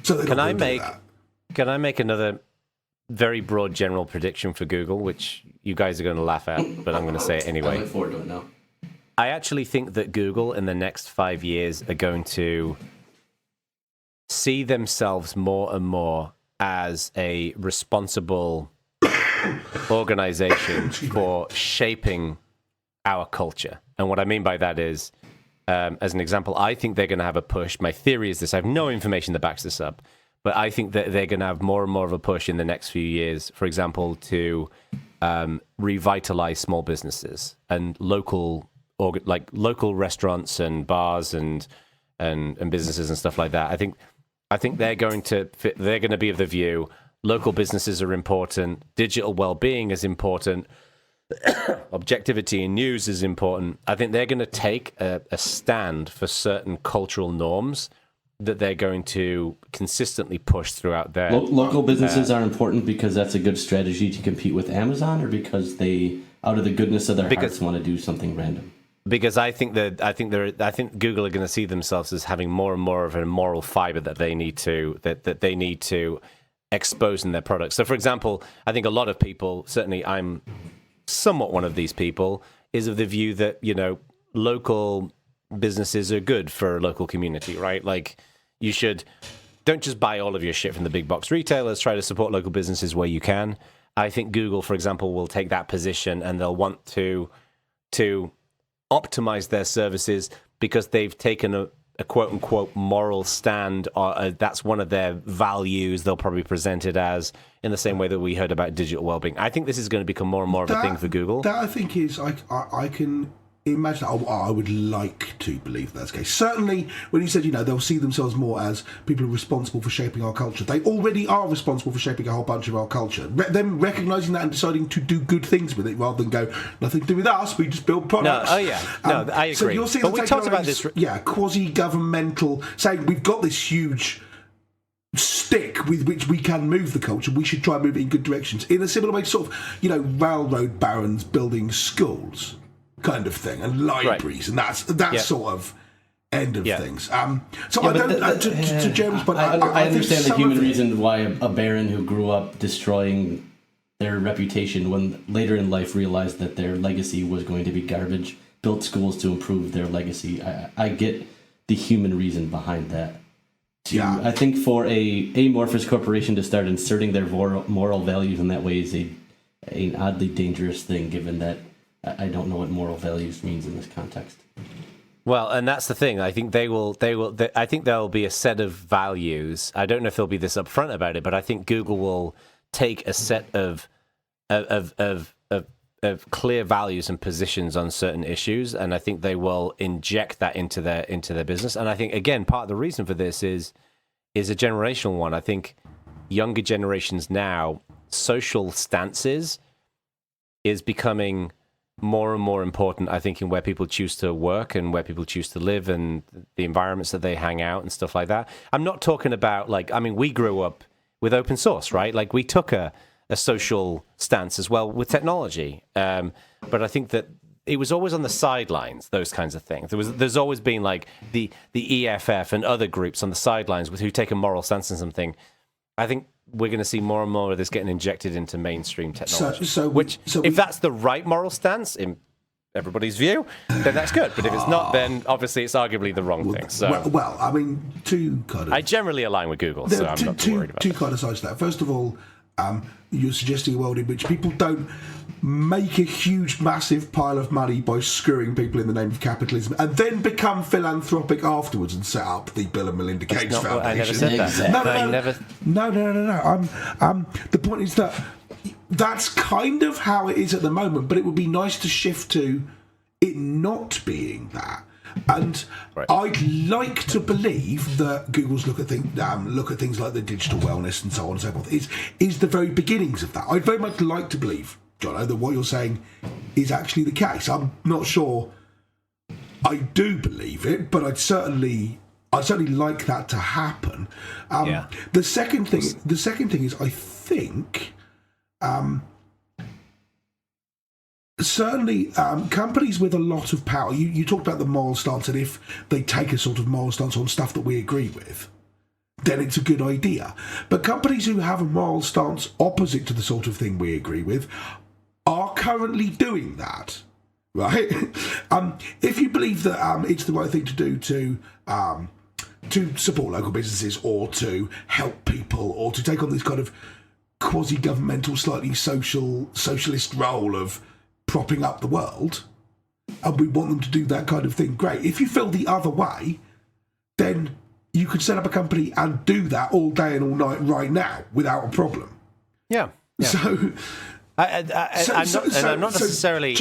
So Can I make another very broad general prediction for Google, which you guys are going to laugh at, but I'm going to say it anyway. I look forward to it now. I actually think that Google in the next 5 years are going to see themselves more and more as a responsible organization for shaping our culture. And what I mean by that is, as an example, I think they're going to have a push. My theory is this. I have no information that backs this up, but I think that they're going to have more and more of a push in the next few years, for example, to revitalize small businesses and local restaurants and bars and businesses and stuff like that. I think they're going to be of the view local businesses are important, digital well-being is important, objectivity in news is important. I think they're going to take a stand for certain cultural norms that they're going to consistently push throughout their... Local businesses are important because that's a good strategy to compete with Amazon, or because they, out of the goodness of their hearts, want to do something random? Because I think Google are going to see themselves as having more and more of a moral fiber that they need to expose in their products. So, for example, I think a lot of people, certainly I'm somewhat one of these people, is of the view that, local businesses are good for a local community, right? Like, don't just buy all of your shit from the big box retailers, try to support local businesses where you can. I think Google, for example, will take that position, and they'll want to optimize their services because they've taken a quote-unquote moral stand, or that's one of their values. They'll probably present it as, in the same way that we heard about digital well-being. I think this is going to become more and more of a thing for Google. That, I think, is... I can imagine... I would like to believe that's the case. Certainly, when you said, they'll see themselves more as people responsible for shaping our culture. They already are responsible for shaping a whole bunch of our culture. Them recognising that and deciding to do good things with it, rather than go, nothing to do with us, we just build products. No, I agree. So you're seeing, but we talked about this... Yeah, quasi-governmental, saying we've got this huge stick with which we can move the culture, we should try and move it in good directions. In a similar way, sort of, railroad barons building schools kind of thing, and libraries, and that sort of end of things. So I don't... to Jeremy's point, I understand the human reason why a baron who grew up destroying their reputation, when later in life realized that their legacy was going to be garbage, built schools to improve their legacy. I get the human reason behind that. I think for a amorphous corporation to start inserting their moral values in that way is an oddly dangerous thing, given that I don't know what moral values means in this context. Well, and that's the thing. I think I think there'll be a set of values. I don't know if they'll be this upfront about it, but I think Google will take a set of clear values and positions on certain issues, and I think they will inject that into their business. And I think, again, part of the reason for this is a generational one. I think younger generations now, social stances is becoming more and more important, I think, in where people choose to work and where people choose to live and the environments that they hang out and stuff like that. I'm not talking about, we grew up with open source, right? Like, we took a social stance as well with technology. But I think that it was always on the sidelines, those kinds of things. There's always been, the EFF and other groups on the sidelines who take a moral stance on something. I think we're going to see more and more of this getting injected into mainstream technology. If that's the right moral stance in everybody's view, then that's good. But if it's not, then obviously it's arguably the wrong thing. So, I generally align with Google, so I'm not too worried about two kind of sides to that. First of all, you're suggesting a world in which people don't make a huge, massive pile of money by screwing people in the name of capitalism and then become philanthropic afterwards and set up the Bill and Melinda Gates Foundation. I never said that. No. The point is that that's kind of how it is at the moment, but it would be nice to shift to it not being that. And I'd like to believe that Google's look at things like the digital wellness and so on and so forth is the very beginnings of that. I'd very much like to believe, Jono, that what you're saying is actually the case. I'm not sure I do believe it, but I'd certainly like that to happen. The second thing is I think certainly companies with a lot of power, you talked about the moral stance, and if they take a sort of moral stance on stuff that we agree with, then it's a good idea. But companies who have a moral stance opposite to the sort of thing we agree with are currently doing that, right? If you believe that it's the right thing to do to support local businesses, or to help people, or to take on this kind of quasi-governmental, slightly socialist role of propping up the world, and we want them to do that kind of thing, great. If you feel the other way, then you could set up a company and do that all day and all night right now without a problem. Yeah. So... I'm not necessarily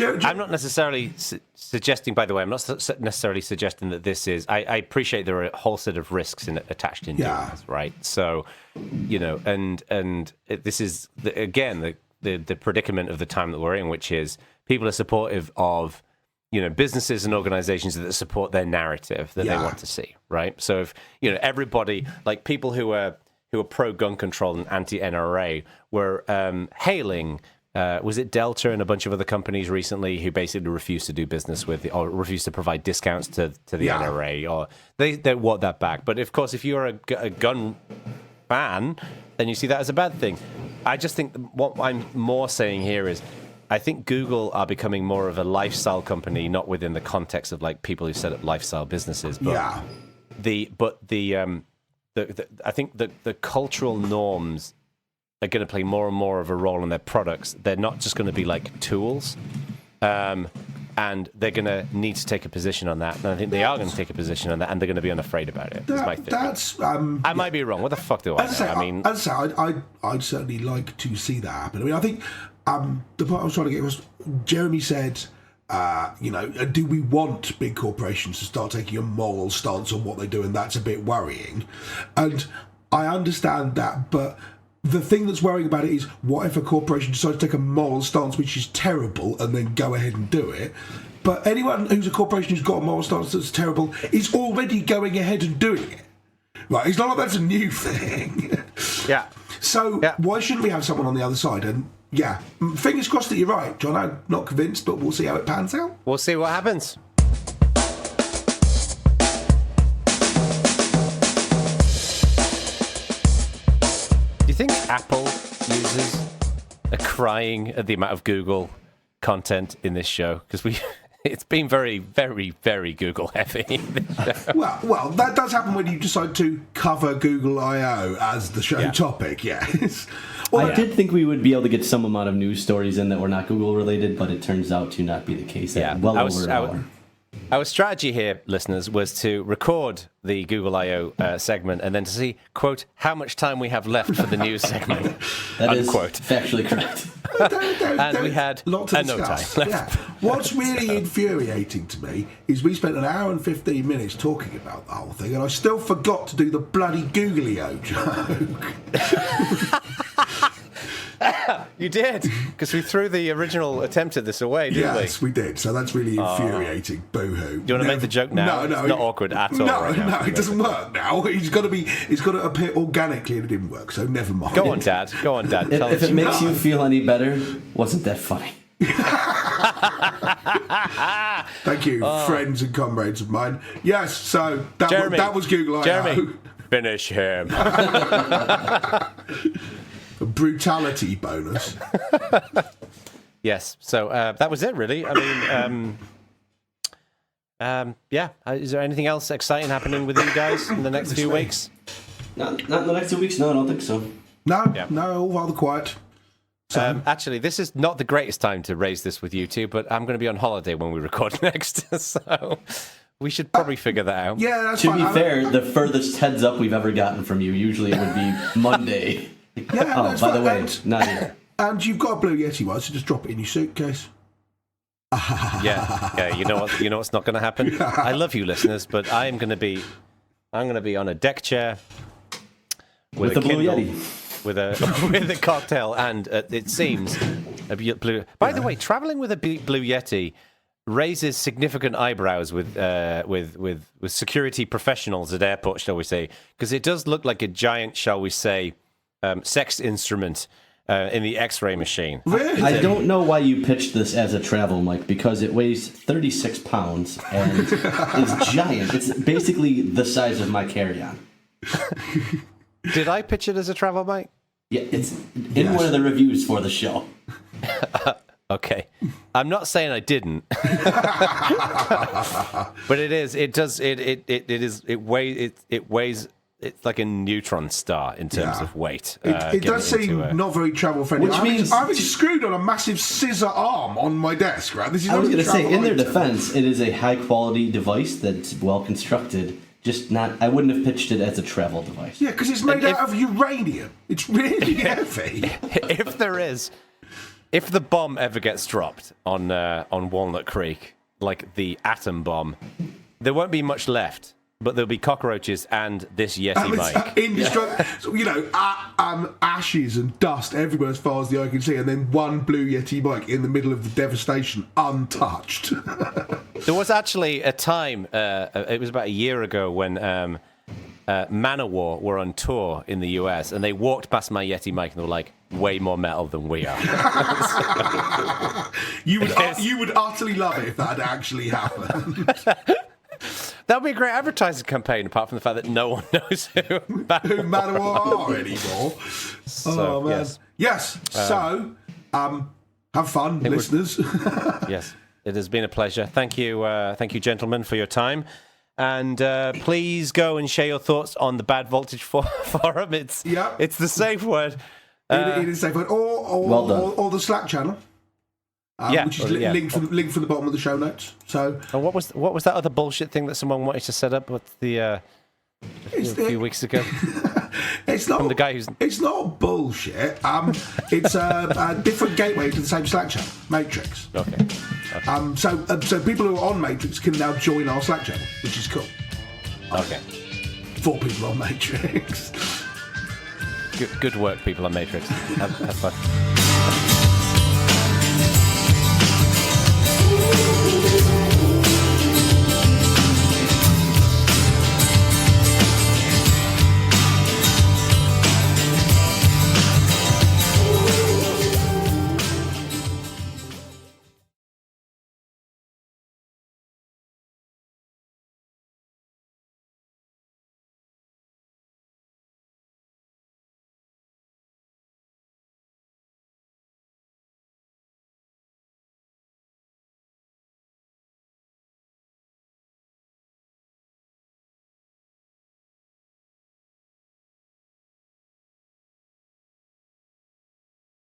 suggesting. By the way, I'm not necessarily suggesting that this is. I appreciate there are a whole set of risks attached in doing this, right? So, this is again the predicament of the time that we're in, which is people are supportive of businesses and organizations that support their narrative that they want to see, right? So if everybody, like people who are pro gun control and anti NRA were hailing. Was it Delta and a bunch of other companies recently who basically refused to do business with, or refused to provide discounts to the NRA, or they want that back. But of course, if you're a gun fan, then you see that as a bad thing. I just think what I'm more saying here is, I think Google are becoming more of a lifestyle company, not within the context of like people who set up lifestyle businesses. But I think the cultural norms are going to play more and more of a role in their products. They're not just going to be like tools, and they're going to need to take a position on that. And I think they are going to take a position on that, and they're going to be unafraid about it. That's my theory. I might be wrong. What the fuck do I know? I'd certainly like to see that happen. I mean, I think the point I was trying to get was, Jeremy said, do we want big corporations to start taking a moral stance on what they do? And that's a bit worrying. And I understand that, but the thing that's worrying about it is, what if a corporation decides to take a moral stance which is terrible and then go ahead and do it? But anyone who's a corporation who's got a moral stance that's terrible is already going ahead and doing it. Right? It's not like that's a new thing. Yeah. So why shouldn't we have someone on the other side? And fingers crossed that you're right, John. I'm not convinced, but we'll see how it pans out. We'll see what happens. Do you think Apple users are crying at the amount of Google content in this show? Because it's been very, very, very Google heavy. Well, that does happen when you decide to cover Google I/O as the show topic. Yes. Well, I did think we would be able to get some amount of news stories in that were not Google related, but it turns out to not be the case. Over an hour. Our strategy here, listeners, was to record the Google I/O segment and then to see, quote, how much time we have left for the news segment. That unquote. Is factually correct. And we had no time left. Yeah. What's really infuriating to me is we spent an hour and 15 minutes talking about the whole thing, and I still forgot to do the bloody Googlio joke. You did, because we threw the original attempt at this away, didn't we? Yes, we did. So that's really infuriating. Boo-hoo. Do you want to make the joke now? No, it's not awkward at all. No, it doesn't work now. It's got to appear organically, and it didn't work. So never mind. Go on, Dad. If it makes you feel any better, wasn't that funny? Thank you, friends and comrades of mine. Yes, so that was Google I/O. Jeremy, finish him. A brutality bonus. Yes. So that was it, really. I mean, is there anything else exciting happening with you guys in the next few weeks? Not in the next 2 weeks. No, I don't think so. No, all rather quiet. So. Actually, this is not the greatest time to raise this with you two, but I'm going to be on holiday when we record next, so we should probably figure that out. Yeah, that's to fine. be fair, the furthest heads up we've ever gotten from you, usually it would be Monday. Yeah, by the way, not here. And you've got a Blue Yeti one, so just drop it in your suitcase. Yeah. You know what's not going to happen. I love you, listeners, but I'm going to be on a deck chair with a Blue Kindle, Yeti, with a cocktail, and it seems a blue. By the way, traveling with a Blue Yeti raises significant eyebrows with security professionals at airports, shall we say? Because it does look like a giant, shall we say, sex instrument in the X-ray machine. Really? I don't know why you pitched this as a travel mic, because it weighs 36 pounds and is giant. It's basically the size of my carry-on. Did I pitch it as a travel mic? Yeah, it's in one of the reviews for the show. Okay, I'm not saying I didn't, but it is. It does. It weighs. It's like a neutron star in terms of weight. It does seem not very travel friendly. Which means I've screwed on a massive scissor arm on my desk. Right, this is. I was going to say, in their defense, it is a high quality device that's well constructed. Just not. I wouldn't have pitched it as a travel device. Yeah, because it's made out of uranium. It's really heavy. If the bomb ever gets dropped on Walnut Creek, like the atom bomb, there won't be much left. But there'll be cockroaches and this Yeti mic. Ashes and dust everywhere as far as the eye can see, and then one blue Yeti mic in the middle of the devastation, untouched. There was actually a time, it was about a year ago, when Manowar were on tour in the US, and they walked past my Yeti mic and they were like, way more metal than we are. You would utterly love it if that had actually happened. That would be a great advertising campaign, apart from the fact that no one knows who Manowar are anymore. So, man. Yes. So, have fun, listeners. Yes, it has been a pleasure. Thank you, gentlemen, for your time. And please go and share your thoughts on the Bad Voltage forum. It's the safe word. It is safe word. Or the Slack channel. Which is linked from the bottom of the show notes. So, what was that other bullshit thing that someone wanted to set up? What's a few weeks ago? It's not from the guy who's. It's not bullshit. It's a different gateway to the same Slack channel, Matrix. Okay. So people who are on Matrix can now join our Slack channel, which is cool. Okay. 4 people on Matrix. Good work, people on Matrix. Have fun.